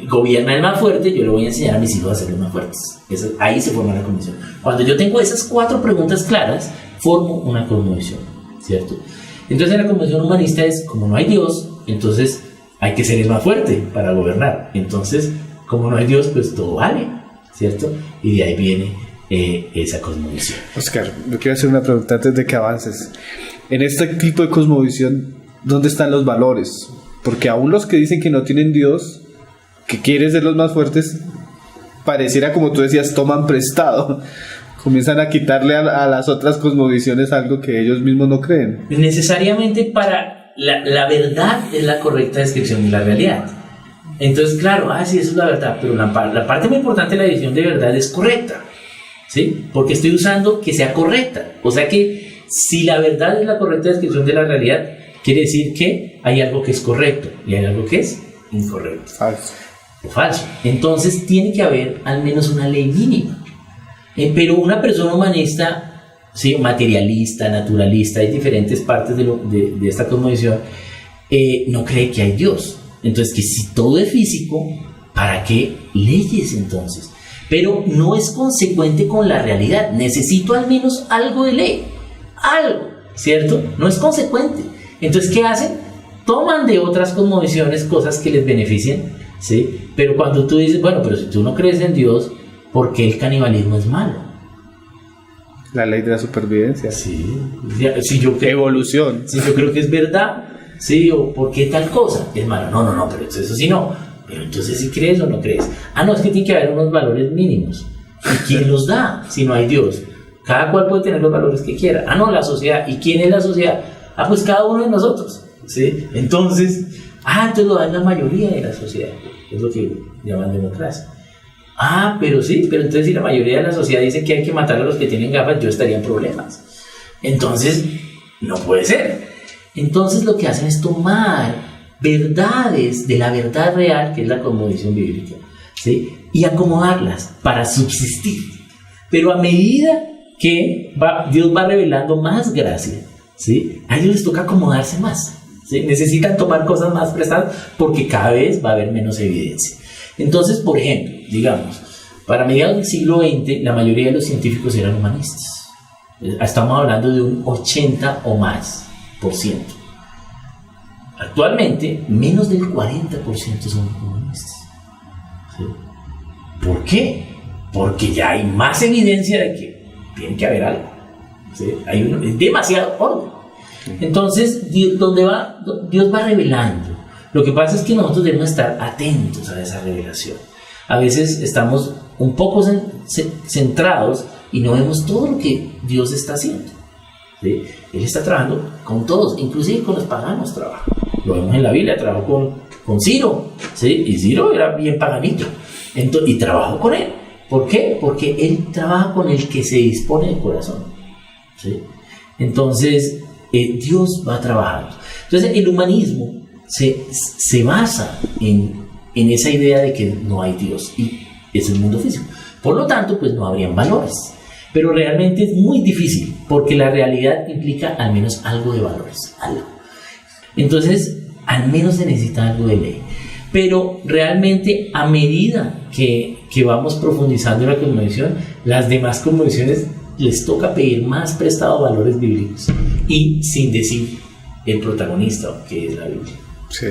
gobierna el más fuerte, yo le voy a enseñar a mis hijos a ser los más fuertes. Ahí se forma la convención. Cuando yo tengo esas 4 preguntas claras, formo una convención, ¿cierto? Entonces en la convención humanista es, como no hay Dios, entonces hay que ser el más fuerte para gobernar. Entonces, como no hay Dios, pues todo vale, ¿cierto? Y de ahí viene esa cosmovisión. Oscar, yo quiero hacer una pregunta antes de que avances. En este tipo de cosmovisión, ¿dónde están los valores? Porque aún los que dicen que no tienen Dios, que quieren ser los más fuertes, pareciera, como tú decías, toman prestado. Comienzan a quitarle a las otras cosmovisiones algo que ellos mismos no creen. Necesariamente para la verdad es la correcta descripción de la realidad. Entonces, claro, sí, eso es la verdad, pero la parte muy importante de la definición de verdad es correcta, ¿sí? Porque estoy usando que sea correcta. O sea que si la verdad es la correcta descripción de la realidad, quiere decir que hay algo que es correcto y hay algo que es incorrecto. Falso. O falso. Entonces tiene que haber al menos una ley mínima. Pero una persona humanista, ¿sí? Materialista, naturalista, hay diferentes partes de esta cosmovisión, no cree que hay Dios. Entonces, que si todo es físico, ¿para qué leyes entonces? Pero no es consecuente con la realidad. Necesito al menos algo de ley. Algo, ¿cierto? No es consecuente. Entonces, ¿qué hacen? Toman de otras cosmovisiones cosas que les beneficien, ¿sí? Pero cuando tú dices, bueno, pero si tú no crees en Dios, ¿por qué el canibalismo es malo? La ley de la supervivencia. Sí. Si yo creo, evolución. Si yo creo que es verdad, sí, o ¿por qué tal cosa? Es malo. No, pero eso sí no. Pero entonces, ¿si crees o no crees? No, es que tiene que haber unos valores mínimos. ¿Y quién los da si no hay Dios? Cada cual puede tener los valores que quiera. No, la sociedad. ¿Y quién es la sociedad? Pues cada uno de nosotros, ¿sí? Entonces, entonces lo da la mayoría de la sociedad. Es lo que llaman democracia. Pero entonces si la mayoría de la sociedad dice que hay que matar a los que tienen gafas, yo estaría en problemas. Entonces, no puede ser. Entonces lo que hacen es tomar verdades de la verdad real, que es la cosmovisión bíblica, ¿sí? Y acomodarlas para subsistir. Pero a medida que Dios va revelando más gracia, ¿sí? A ellos les toca acomodarse más, ¿sí? Necesitan tomar cosas más prestadas porque cada vez va a haber menos evidencia. Entonces, por ejemplo, digamos, para mediados del siglo XX, la mayoría de los científicos eran humanistas. Estamos hablando de un 80 o más %. Actualmente, menos del 40% son humanistas, ¿sí? ¿Por qué? Porque ya hay más evidencia de que tiene que haber algo, ¿sí? Es demasiado orden. Entonces, Dios va revelando. Lo que pasa es que nosotros debemos estar atentos a esa revelación. A veces estamos un poco centrados y no vemos todo lo que Dios está haciendo, ¿sí? Él está trabajando con todos, inclusive con los paganos trabaja. Lo vemos en la Biblia, trabajó con Ciro, ¿sí? Y Ciro era bien paganito, y trabajó con él. ¿Por qué? Porque él trabaja con el que se dispone de corazón, ¿sí? Entonces, Dios va trabajando. Entonces, el humanismo se basa en esa idea de que no hay Dios y es el mundo físico. Por lo tanto, pues no habrían valores. Pero realmente es muy difícil porque la realidad implica al menos algo de valores, algo. Entonces, al menos se necesita algo de ley. Pero realmente a medida que vamos profundizando en la cosmovisión, las demás cosmovisiones les toca pedir más prestado valores bíblicos y sin decir el protagonista, que es la Biblia. Sí.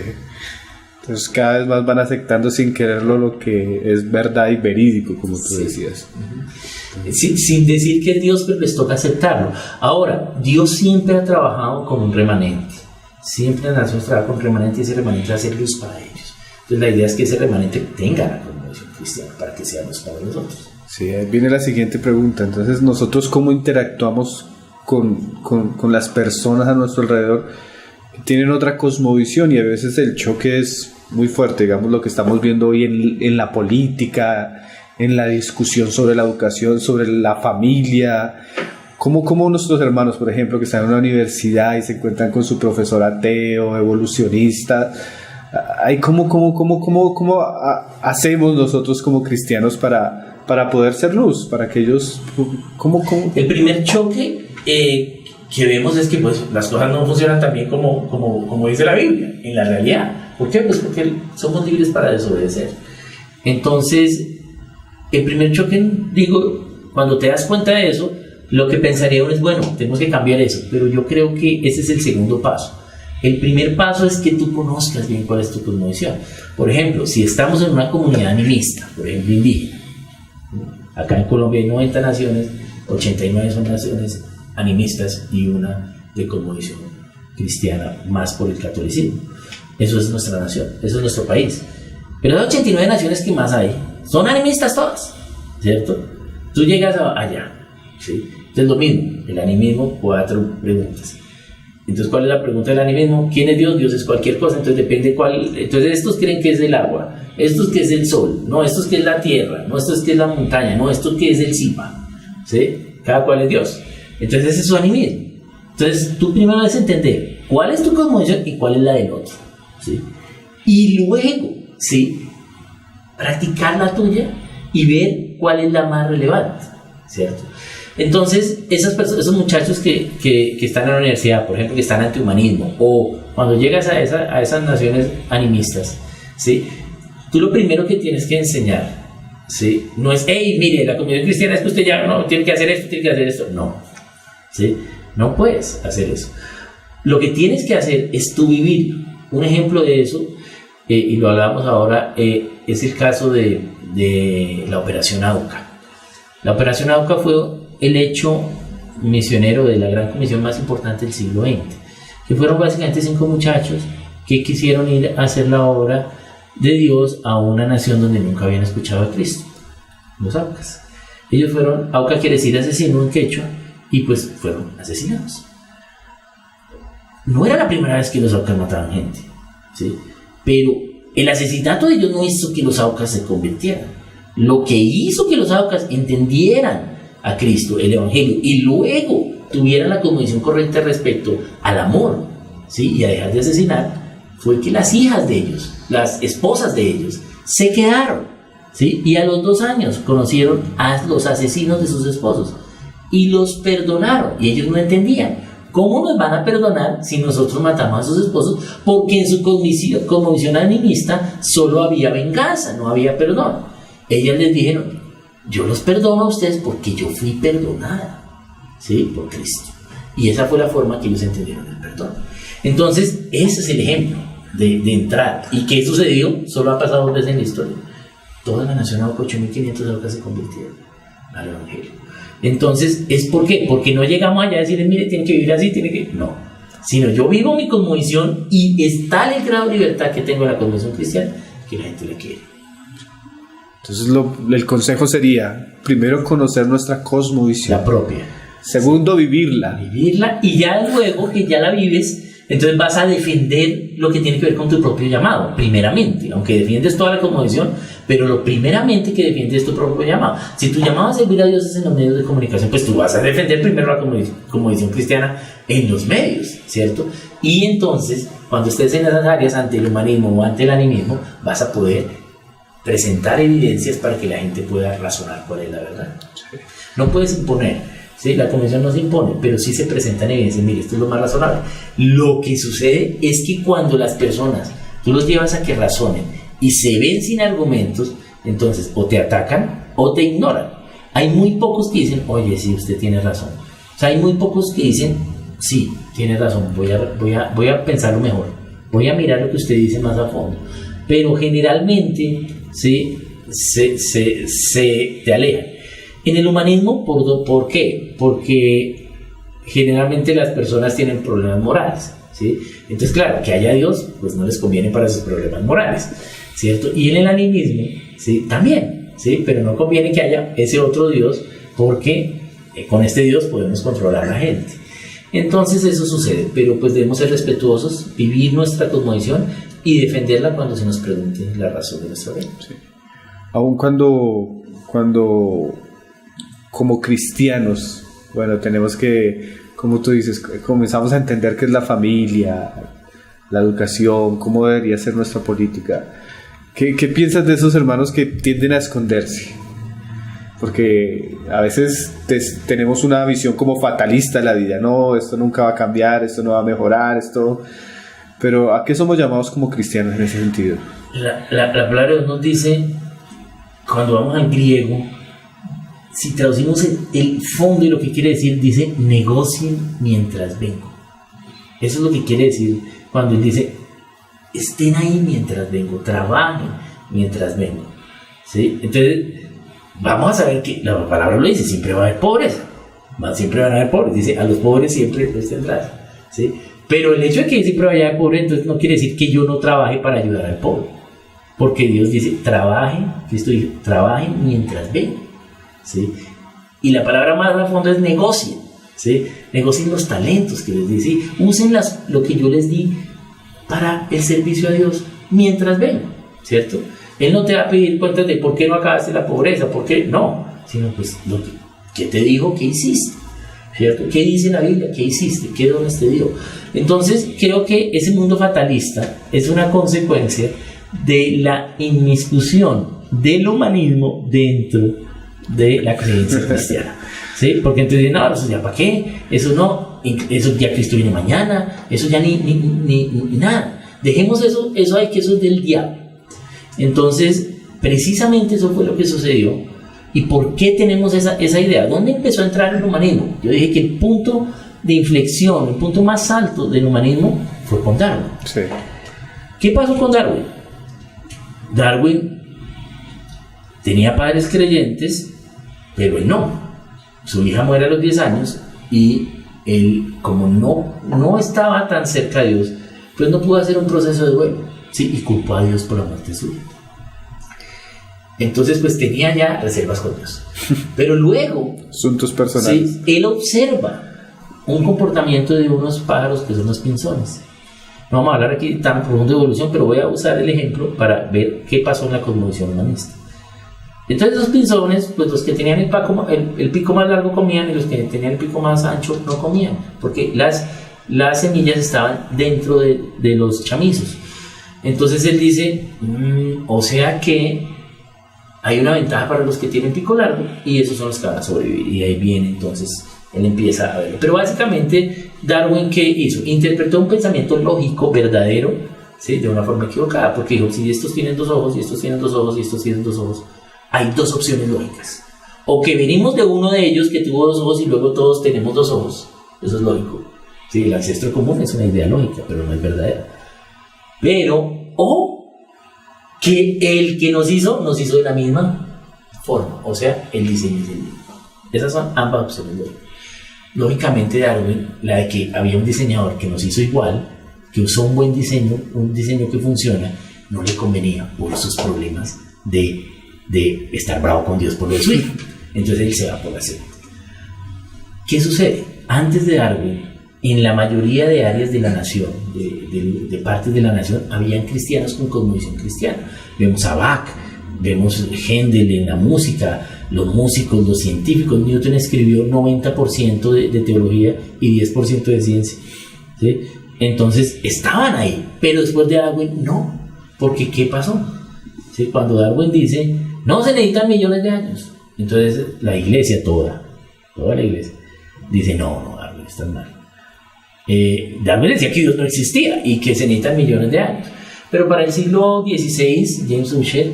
Entonces cada vez más van aceptando sin quererlo lo que es verdad y verídico, como tú decías. Sin decir que es Dios, pero les toca aceptarlo. Ahora, Dios siempre ha trabajado con un remanente. Siempre las naciones trabajan con un remanente y ese remanente va a ser luz para ellos. Entonces la idea es que ese remanente tenga la cosmovisión cristiana para que sea luz para nosotros. Sí, ahí viene la siguiente pregunta. Entonces, ¿nosotros cómo interactuamos con las personas a nuestro alrededor que tienen otra cosmovisión? Y a veces el choque es muy fuerte, digamos lo que estamos viendo hoy en la política, en la discusión sobre la educación, sobre la familia. ¿Cómo nuestros hermanos, por ejemplo, que están en una universidad y se encuentran con su profesor ateo, evolucionista, ¿cómo hacemos nosotros como cristianos para poder ser luz, para que ellos... ¿Cómo? El primer choque que vemos es que pues, las cosas no funcionan tan bien como dice la Biblia, en la realidad. ¿Por qué? Pues porque somos libres para desobedecer. Entonces, el primer choque, digo, cuando te das cuenta de eso, lo que pensaría uno es, bueno, tenemos que cambiar eso, pero yo creo que ese es el segundo paso. El primer paso es que tú conozcas bien cuál es tu cosmovisión. Por ejemplo, si estamos en una comunidad animista, por ejemplo indígena, acá en Colombia hay 90 naciones, 89 son naciones animistas y una de cosmovisión cristiana más por el catolicismo. Eso es nuestra nación, eso es nuestro país. Pero las 89 naciones que más hay son animistas todas, ¿cierto? Tú llegas allá, ¿sí? Entonces lo mismo, el animismo, 4 preguntas. Entonces, ¿cuál es la pregunta del animismo? ¿Quién es Dios? Dios es cualquier cosa, entonces depende cuál. Entonces estos creen que es el agua, estos que es el sol, no, estos que es la tierra, no, estos que es la montaña, no, estos que es el Zipa, ¿sí? Cada cual es Dios. Entonces ese es su animismo. Entonces tú primero debes entender cuál es tu cosmovisión y cuál es la del otro, ¿sí? Y luego, ¿sí?, practicar la tuya y ver cuál es la más relevante, ¿cierto? Entonces, esos muchachos que están en la universidad, por ejemplo, que están antihumanismo, o cuando llegas a esas naciones animistas, ¿sí?, tú lo primero que tienes que enseñar, ¿sí?, no es, hey, mire, la comunidad cristiana es que usted ya no tiene que hacer esto, tiene que hacer esto. No, ¿sí?, no puedes hacer eso. Lo que tienes que hacer es tú vivir. Un ejemplo de eso, y lo hablamos ahora, es el caso de la Operación Auca. La Operación Auca fue el hecho misionero de la gran comisión más importante del siglo XX, que fueron básicamente 5 muchachos que quisieron ir a hacer la obra de Dios a una nación donde nunca habían escuchado a Cristo, los Aucas. Ellos fueron, Auca quiere decir asesino en quechua, y pues fueron asesinados. No era la primera vez que los Aucas mataban gente, ¿sí?, pero el asesinato de ellos no hizo que los Aucas se convirtieran. Lo que hizo que los Aucas entendieran a Cristo, el Evangelio, y luego tuvieran la cosmovisión correcta respecto al amor, ¿sí?, y a dejar de asesinar, fue que las hijas de ellos, las esposas de ellos, se quedaron, ¿sí?, y a los 2 años conocieron a los asesinos de sus esposos y los perdonaron, y ellos no entendían. ¿Cómo nos van a perdonar si nosotros matamos a sus esposos? Porque en su cosmovisión animista solo había venganza, no había perdón. Ellas les dijeron, yo los perdono a ustedes porque yo fui perdonada, ¿sí?, por Cristo. Y esa fue la forma que ellos entendieron el perdón. Entonces, ese es el ejemplo de entrar. ¿Y qué sucedió? Solo ha pasado 2 veces en la historia. Toda la nación, 8.500 Aucas se convirtieron al Evangelio. Entonces, ¿es por qué? Porque no llegamos allá a decirles, mire, tienen que vivir así, tienen que... No. Sino yo vivo mi cosmovisión y es tal el grado de libertad que tengo en la cosmovisión cristiana que la gente la quiere. Entonces el consejo sería, primero conocer nuestra cosmovisión. La propia. Segundo, vivirla. Vivirla, y ya luego que ya la vives, entonces vas a defender lo que tiene que ver con tu propio llamado, primeramente, aunque defiendes toda la cosmovisión, pero lo primeramente que defiendes es tu propio llamado. Si tu llamado a servir a Dios es en los medios de comunicación, pues tú vas a defender primero la cosmovisión cristiana en los medios, ¿cierto? Y entonces, cuando estés en esas áreas ante el humanismo o ante el animismo, vas a poder presentar evidencias para que la gente pueda razonar cuál es la verdad. No puedes imponer. Sí, la convención no se impone, pero sí se presentan evidencias. Mire, esto es lo más razonable. Lo que sucede es que cuando las personas, tú los llevas a que razonen y se ven sin argumentos, entonces o te atacan o te ignoran. Hay muy pocos que dicen, oye, sí, usted tiene razón. O sea, hay muy pocos que dicen, sí, tiene razón, voy a pensarlo mejor, voy a mirar lo que usted dice más a fondo. pero generalmente ¿sí? se te alejan. En el humanismo, ¿por qué? Porque generalmente las personas tienen problemas morales, ¿sí? Entonces, claro, que haya Dios, pues no les conviene para sus problemas morales, ¿cierto? Y en el animismo, ¿sí? También, ¿sí? Pero no conviene que haya ese otro Dios, porque con este Dios podemos controlar a la gente. Entonces eso sucede, pero pues debemos ser respetuosos, vivir nuestra cosmovisión y defenderla cuando se nos pregunte la razón de nuestra vida. Sí. Aun cuando como cristianos, bueno, tenemos que, como tú dices, comenzamos a entender qué es la familia, la educación, cómo debería ser nuestra política. ¿Qué piensas de esos hermanos que tienden a esconderse? Porque a veces tenemos una visión como fatalista de la vida. No, esto nunca va a cambiar, esto no va a mejorar, esto... Pero ¿a qué somos llamados como cristianos en ese sentido? La palabra de Dios nos dice, cuando vamos al griego, si traducimos el fondo y lo que quiere decir, dice negocien mientras vengo. Eso es lo que quiere decir cuando él dice estén ahí mientras vengo, trabajen mientras vengo, ¿sí? Entonces vamos a saber que la palabra lo dice, siempre va a haber pobreza, siempre van a haber pobres, dice a los pobres siempre los tendrás, ¿sí? Pero el hecho de que siempre vaya a haber pobre, entonces no quiere decir que yo no trabaje para ayudar al pobre, porque Dios dice trabajen, Cristo dijo trabajen mientras vengo, ¿sí? Y la palabra más a fondo es negocien, ¿sí? Negocien los talentos que les di, ¿sí? Usen lo que yo les di para el servicio a Dios mientras vengo, ¿cierto? Él no te va a pedir cuentas de por qué no acabaste la pobreza, por qué no, sino pues ¿qué te dijo? ¿Qué hiciste? ¿Cierto? ¿Qué dice la Biblia? ¿Qué hiciste? ¿Qué dones te dio? Entonces creo que ese mundo fatalista es una consecuencia de la inmiscusión del humanismo dentro de la creencia cristiana, ¿sí? Porque entonces no, eso ya para qué, eso no, eso ya Cristo viene mañana, eso ya ni nada, dejemos eso hay que eso es del diablo. Entonces precisamente eso fue lo que sucedió. ¿Y por qué tenemos esa idea? ¿Dónde empezó a entrar el humanismo? Yo dije que el punto de inflexión, el punto más alto del humanismo fue con Darwin. Sí. ¿Qué pasó con Darwin? Darwin tenía padres creyentes, pero él no. Su hija muere a los 10 años y él, como no estaba tan cerca de Dios, pues no pudo hacer un proceso de duelo, ¿sí? Y culpó a Dios por la muerte suya. Entonces pues tenía ya reservas con Dios. Pero luego, asuntos personales, ¿sí? Él observa un comportamiento de unos pájaros que son los pinzones. No vamos a hablar aquí tan profundo de evolución, pero voy a usar el ejemplo para ver qué pasó en la cosmovisión humanista. Entonces los pinzones, pues los que tenían el pico más largo comían y los que tenían el pico más ancho no comían, porque las semillas estaban dentro de los chamizos. Entonces él dice, o sea que hay una ventaja para los que tienen pico largo y esos son los que van a sobrevivir. Y ahí viene, entonces él empieza a verlo. Pero básicamente Darwin, ¿qué hizo? Interpretó un pensamiento lógico, verdadero, ¿sí? De una forma equivocada, porque dijo, si estos tienen 2 ojos, y estos tienen 2 ojos, y estos tienen 2 ojos, hay 2 opciones lógicas. O que venimos de uno de ellos que tuvo 2 ojos y luego todos tenemos 2 ojos. Eso es lógico. Sí, el ancestro común es una idea lógica, pero no es verdadera. O que el que nos hizo de la misma forma, o sea, el diseño es el mismo. Esas son ambas opciones lógicas. Lógicamente Darwin, la de que había un diseñador que nos hizo igual, que usó un buen diseño, un diseño que funciona, no le convenía por sus problemas de estar bravo con Dios por lo de su hijo. Entonces él se va por la segunda. ¿Qué sucede? Antes de Darwin, en la mayoría de áreas de la nación, de partes de la nación, habían cristianos con cosmovisión cristiana. Vemos a Bach, vemos Händel en la música, los músicos, los científicos. Newton escribió 90% de teología y 10% de ciencia, ¿sí? Entonces estaban ahí, pero después de Darwin no, porque ¿qué pasó? ¿Sí? Cuando Darwin dice, no se necesitan millones de años, entonces la iglesia toda la iglesia dice, no, Darwin está mal. Darwin decía que Dios no existía y que se necesitan millones de años. Pero para el siglo XVI, James Ussher,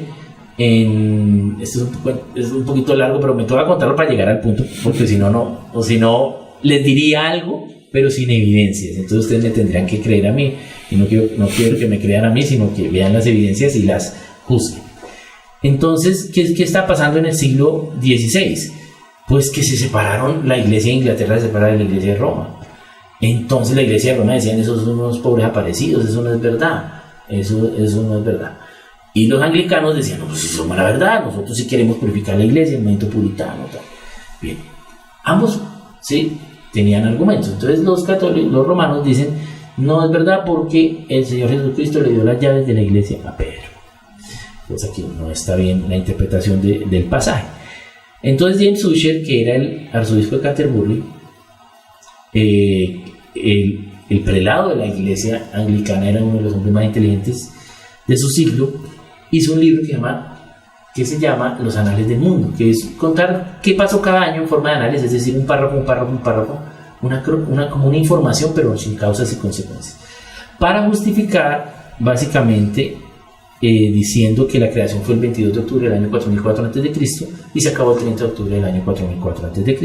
esto es un poquito largo, pero me tengo que contarlo para llegar al punto, porque si no les diría algo pero sin evidencias. Entonces ustedes me tendrían que creer a mí, y no quiero que me crean a mí, sino que vean las evidencias y las juzguen. Entonces, ¿qué está pasando en el siglo XVI? Pues que se separaron, la iglesia de Inglaterra se separa de la iglesia de Roma. Entonces la iglesia de Roma decían, esos son unos pobres aparecidos, eso no es verdad, eso no es verdad. Y los anglicanos decían, no, pues eso es la verdad, nosotros sí queremos purificar la iglesia, el movimiento puritano, tal. Bien, ambos sí tenían argumentos. Entonces los católicos, los romanos dicen, no es verdad porque el Señor Jesucristo le dio las llaves de la iglesia a Pedro. Pues aquí no está bien la interpretación del pasaje. Entonces James Ussher, que era el arzobispo de Canterbury, el prelado de la iglesia anglicana, era uno de los hombres más inteligentes de su siglo, hizo un libro que se llama Los Anales del Mundo, que es contar qué pasó cada año en forma de anales, es decir, un párrafo, como una información, pero sin causas y consecuencias, para justificar básicamente diciendo que la creación fue el 22 de octubre del año 4004 a.C. y se acabó el 30 de octubre del año 4004 a.C.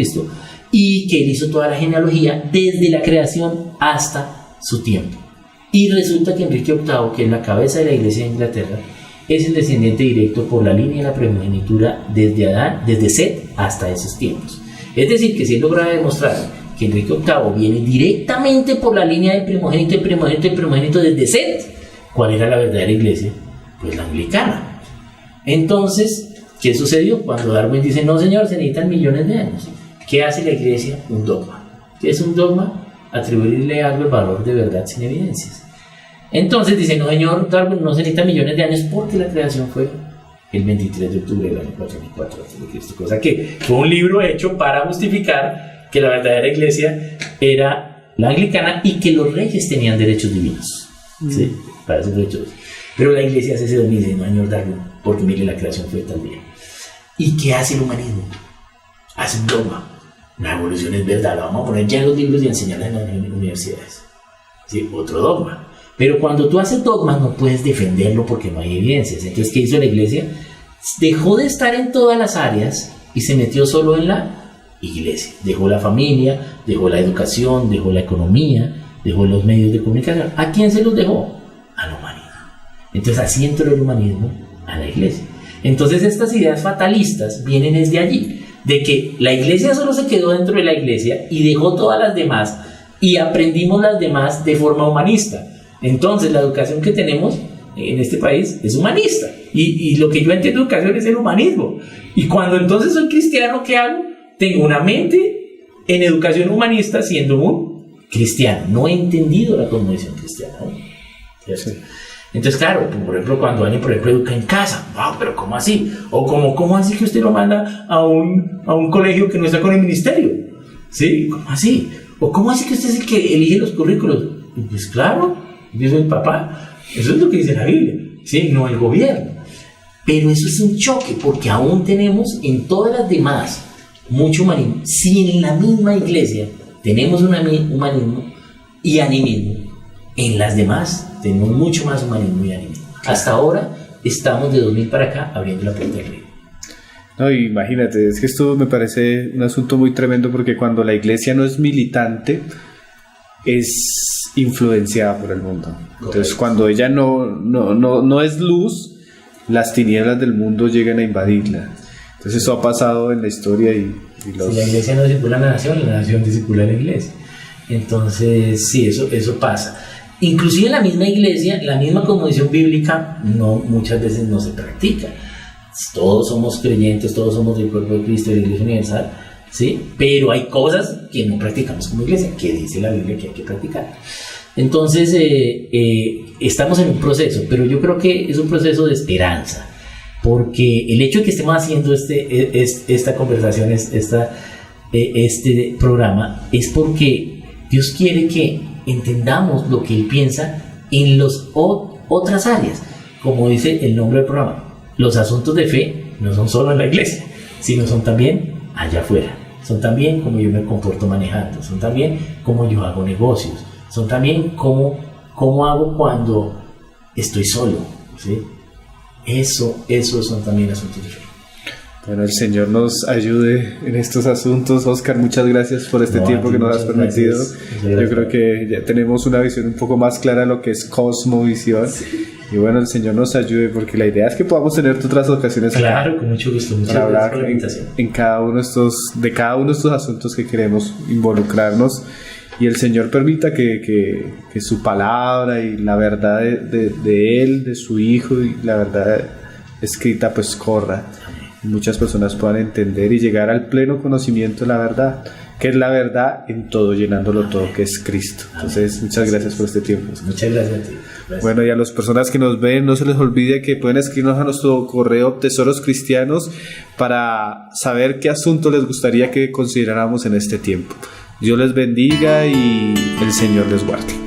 y que él hizo toda la genealogía desde la creación hasta su tiempo. Y resulta que Enrique VIII, que es la cabeza de la iglesia de Inglaterra, es el descendiente directo por la línea de la primogenitura desde Adán, desde Set hasta esos tiempos. Es decir, que si él logra demostrar que Enrique VIII viene directamente por la línea del primogénito desde Set, ¿cuál era la verdadera iglesia? Pues la anglicana. Entonces, ¿qué sucedió? Cuando Darwin dice, no señor, se necesitan millones de años. ¿Qué hace la iglesia? Un dogma. ¿Qué es un dogma? Atribuirle algo el valor de verdad sin evidencias. Entonces dice, no señor, Darwin, no se necesitan millones de años porque la creación fue el 23 de octubre del año 4004 a.C. Cosa que fue un libro hecho para justificar que la verdadera iglesia era la anglicana y que los reyes tenían derechos divinos. ¿Sí? Para esos derechos. Pero la iglesia hace ese dogma y dice, no señor Darwin, porque mire, la creación fue tal día. ¿Y qué hace el humanismo? Hace un dogma. La evolución es verdad, la vamos a poner ya en los libros y enseñarla en las universidades. ¿Sí? Otro dogma. Pero cuando tú haces dogmas no puedes defenderlo porque no hay evidencias. Entonces, ¿qué hizo la iglesia? Dejó de estar en todas las áreas y se metió solo en la iglesia. Dejó la familia, dejó la educación, dejó la economía, dejó los medios de comunicación. ¿A quién se los dejó? Al humanismo. Entonces así entró el humanismo a la iglesia. Entonces estas ideas fatalistas vienen desde allí, de que la iglesia solo se quedó dentro de la iglesia y dejó todas las demás y aprendimos las demás de forma humanista. Entonces la educación que tenemos en este país es humanista y lo que yo entiendo de educación es el humanismo. Y cuando entonces soy cristiano, ¿qué hago? Tengo una mente en educación humanista siendo un cristiano. No he entendido la cosmovisión cristiana, ¿no? ¿Cierto? Sí. Entonces, claro, por ejemplo, cuando alguien, por ejemplo, educa en casa, wow, pero ¿cómo así? O ¿cómo así que usted lo manda a un colegio que no está con el ministerio? ¿Sí? ¿Cómo así? O ¿cómo así que usted es el que elige los currículos? Pues claro, yo soy el papá. Eso es lo que dice la Biblia, ¿sí? No el gobierno. Pero eso es un choque, porque aún tenemos en todas las demás mucho humanismo. Si en la misma iglesia tenemos un humanismo y animismo, en las demás tenemos mucho más humanismo y animismo. Hasta ahora estamos de 2000 para acá abriendo la puerta del reino. No, imagínate, es que esto me parece un asunto muy tremendo porque cuando la iglesia no es militante, es influenciada por el mundo. Entonces, cuando ella no es luz, las tinieblas del mundo llegan a invadirla. Entonces, eso ha pasado en la historia Si la iglesia no discipula a la nación discipula a la iglesia. Entonces, sí, eso pasa. Inclusive en la misma iglesia, la misma cosmovisión bíblica muchas veces no se practica. Todos somos creyentes, todos somos del cuerpo de Cristo, de la Iglesia Universal, ¿sí? Pero hay cosas que no practicamos como iglesia, que dice la Biblia que hay que practicar. Entonces, estamos en un proceso, pero yo creo que es un proceso de esperanza, porque el hecho de que estemos haciendo esta conversación, este programa, es porque Dios quiere que entendamos lo que Él piensa en las otras áreas. Como dice el nombre del programa, los asuntos de fe no son solo en la iglesia, sino son también allá afuera. Son también como yo me comporto manejando, son también como yo hago negocios, son también cómo hago cuando estoy solo, ¿sí? Eso son también asuntos de fe. Bueno, el Señor nos ayude en estos asuntos. Oscar, muchas gracias por este tiempo que nos has permitido. Yo creo que ya tenemos una visión un poco más clara de lo que es cosmovisión. Sí. Y bueno, el Señor nos ayude, porque la idea es que podamos tener otras ocasiones acá. Claro, con mucho gusto. Muchas gracias por la invitación. En cada uno de cada uno de estos asuntos que queremos involucrarnos. Y el Señor permita que su palabra y la verdad de Él, de su Hijo, y la verdad escrita pues corra. Y muchas personas puedan entender y llegar al pleno conocimiento de la verdad, que es la verdad en todo, llenándolo todo, que es Cristo. Entonces, muchas gracias por este tiempo. Muchas gracias a ti. Gracias. Bueno, y a las personas que nos ven, no se les olvide que pueden escribirnos a nuestro correo Tesoros Cristianos para saber qué asunto les gustaría que consideráramos en este tiempo. Dios les bendiga y el Señor les guarde.